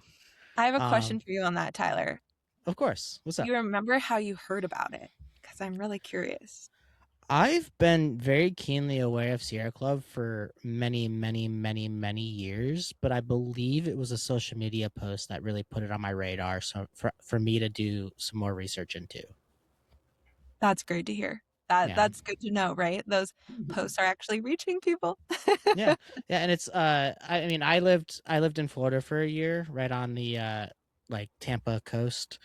Speaker 3: I have a question for you on that, Tyler.
Speaker 1: Of course. What's up?
Speaker 3: Do you remember how you heard about it? Because I'm really curious.
Speaker 1: I've been very keenly aware of Sierra Club for many, many, many, many years, but I believe it was a social media post that really put it on my radar, so for me to do some more research into.
Speaker 3: That's great to hear. That's good to know, right? Those posts are actually reaching people.
Speaker 1: Yeah, and it's I mean, I lived in Florida for a year, right on the like Tampa coast.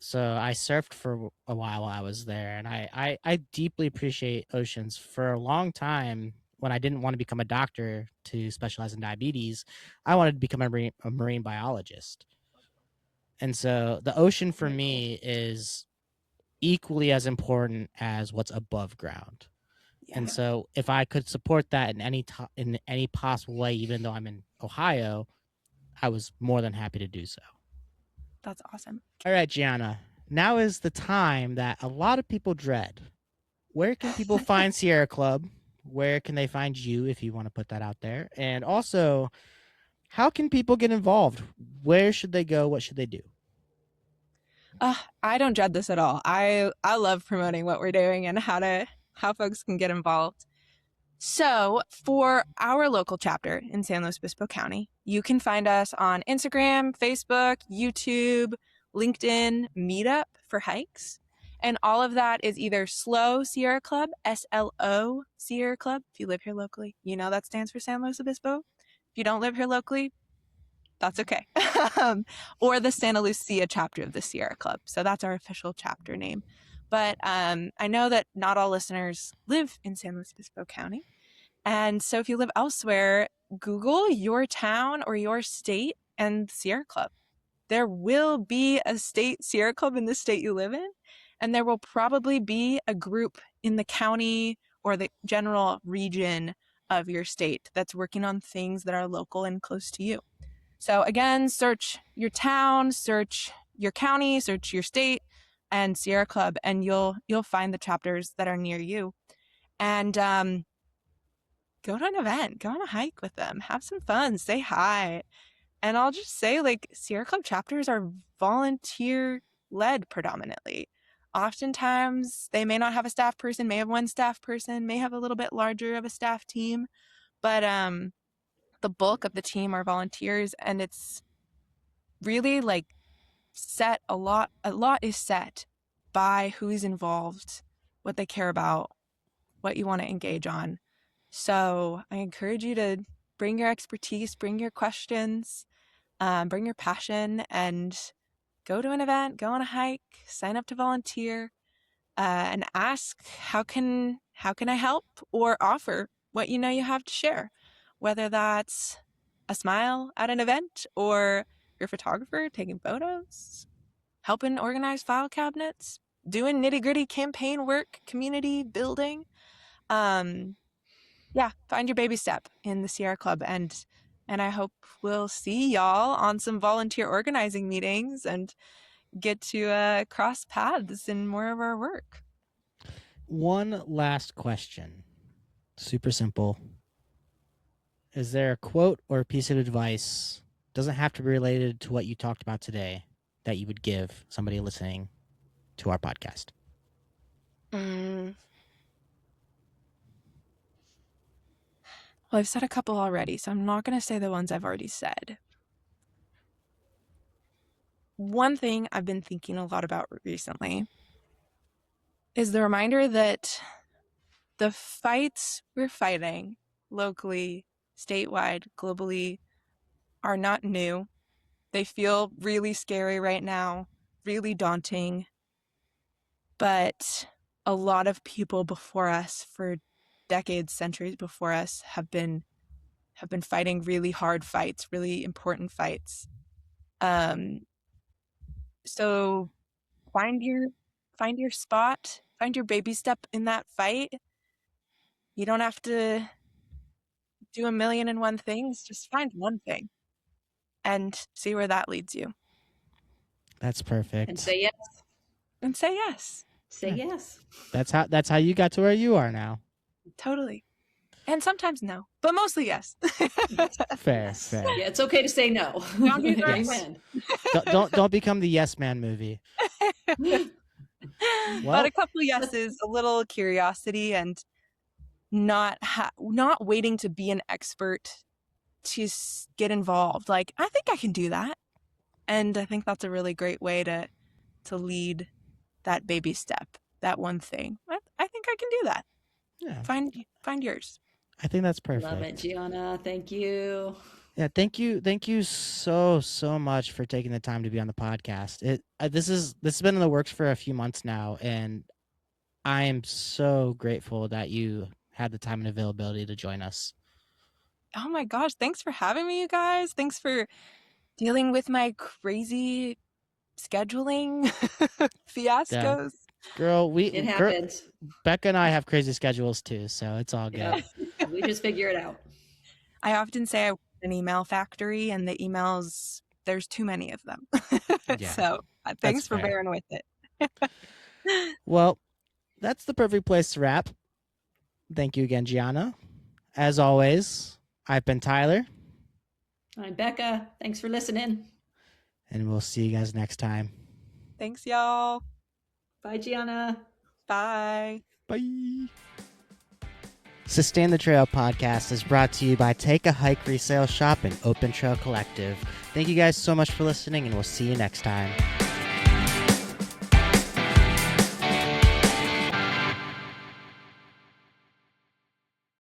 Speaker 1: So I surfed for a while I was there, and I deeply appreciate oceans. For a long time, when I didn't want to become a doctor to specialize in diabetes, I wanted to become a marine biologist. And so the ocean for me is equally as important as what's above ground. Yeah. And so if I could support that in any possible way, even though I'm in Ohio, I was more than happy to do so.
Speaker 3: That's awesome.
Speaker 1: All right, Gianna. Now is the time that a lot of people dread. Where can people find Sierra Club? Where can they find you, if you want to put that out there? And also, how can people get involved? Where should they go? What should they do?
Speaker 3: I don't dread this at all. I love promoting what we're doing and how folks can get involved. So for our local chapter in San Luis Obispo County, you can find us on Instagram, Facebook, YouTube, LinkedIn, Meetup for hikes. And all of that is either SLO Sierra Club, SLO Sierra Club. If you live here locally, you know that stands for San Luis Obispo. If you don't live here locally, that's okay. Or the Santa Lucia chapter of the Sierra Club. So that's our official chapter name. But I know that not all listeners live in San Luis Obispo County. And so if you live elsewhere, Google your town or your state and Sierra Club. There will be a state Sierra Club in the state you live in, and there will probably be a group in the county or the general region of your state that's working on things that are local and close to you. So again, search your town, search your county, search your state and Sierra Club, and you'll find the chapters that are near you. And go to an event, go on a hike with them, have some fun, say hi. And I'll just say, like, Sierra Club chapters are volunteer-led predominantly. Oftentimes, they may not have a staff person, may have one staff person, may have a little bit larger of a staff team, but the bulk of the team are volunteers, and it's really like a lot is set by who's involved, what they care about, what you want to engage on. So I encourage you to bring your expertise, bring your questions, bring your passion, and go to an event, go on a hike, sign up to volunteer, and ask, how can I help, or offer what you know you have to share, whether that's a smile at an event, or you're a photographer taking photos, helping organize file cabinets, doing nitty-gritty campaign work, community building. Yeah, find your baby step in the Sierra Club, and I hope we'll see y'all on some volunteer organizing meetings and get to cross paths in more of our work.
Speaker 1: One last question. Super simple. Is there a quote or a piece of advice, doesn't have to be related to what you talked about today, that you would give somebody listening to our podcast?
Speaker 3: Well, I've said a couple already, so I'm not going to say the ones I've already said. One thing I've been thinking a lot about recently is the reminder that the fights we're fighting locally, statewide, globally, are not new. They feel really scary right now, really daunting. But a lot of people before us, for decades, centuries before us, have been fighting really hard fights, really important fights. So find your spot, find your baby step in that fight. You don't have to do 1,000,001 things, just find one thing and see where that leads you.
Speaker 1: That's perfect.
Speaker 2: And say yes.
Speaker 3: And say yes.
Speaker 2: Say yes.
Speaker 1: That's how you got to where you are now.
Speaker 3: Totally. And sometimes no, but mostly yes.
Speaker 1: Fair.
Speaker 2: Yeah, it's okay to say no.
Speaker 3: Amen.
Speaker 1: Don't become the Yes Man movie.
Speaker 3: But a couple yeses, a little curiosity, and not waiting to be an expert to get involved. Like, I think I can do that, and I think that's a really great way to lead that baby step, that one thing. I think I can do that.
Speaker 1: Yeah.
Speaker 3: Find yours.
Speaker 1: I think that's perfect.
Speaker 2: Love it, Gianna. Thank you.
Speaker 1: Yeah, thank you so much for taking the time to be on the podcast. This has been in the works for a few months now, and I am so grateful that you had the time and availability to join us.
Speaker 3: Oh my gosh, thanks for having me, you guys. Thanks for dealing with my crazy scheduling fiascos.
Speaker 1: Yeah. Girl,
Speaker 2: it happens.
Speaker 1: Becca and I have crazy schedules too, so it's all good.
Speaker 2: Yeah, we just figure it out.
Speaker 3: I often say I work in an email factory, and the emails, there's too many of them.
Speaker 1: Yeah,
Speaker 3: so thanks for bearing with it.
Speaker 1: Well, that's the perfect place to wrap. Thank you again, Gianna. As always, I've been Tyler.
Speaker 2: I'm Becca. Thanks for listening.
Speaker 1: And we'll see you guys next time.
Speaker 3: Thanks, y'all.
Speaker 2: Bye, Gianna.
Speaker 3: Bye.
Speaker 1: Bye. Sustain the Trail podcast is brought to you by Take a Hike Resale Shop and Open Trail Collective. Thank you guys so much for listening, and we'll see you next time.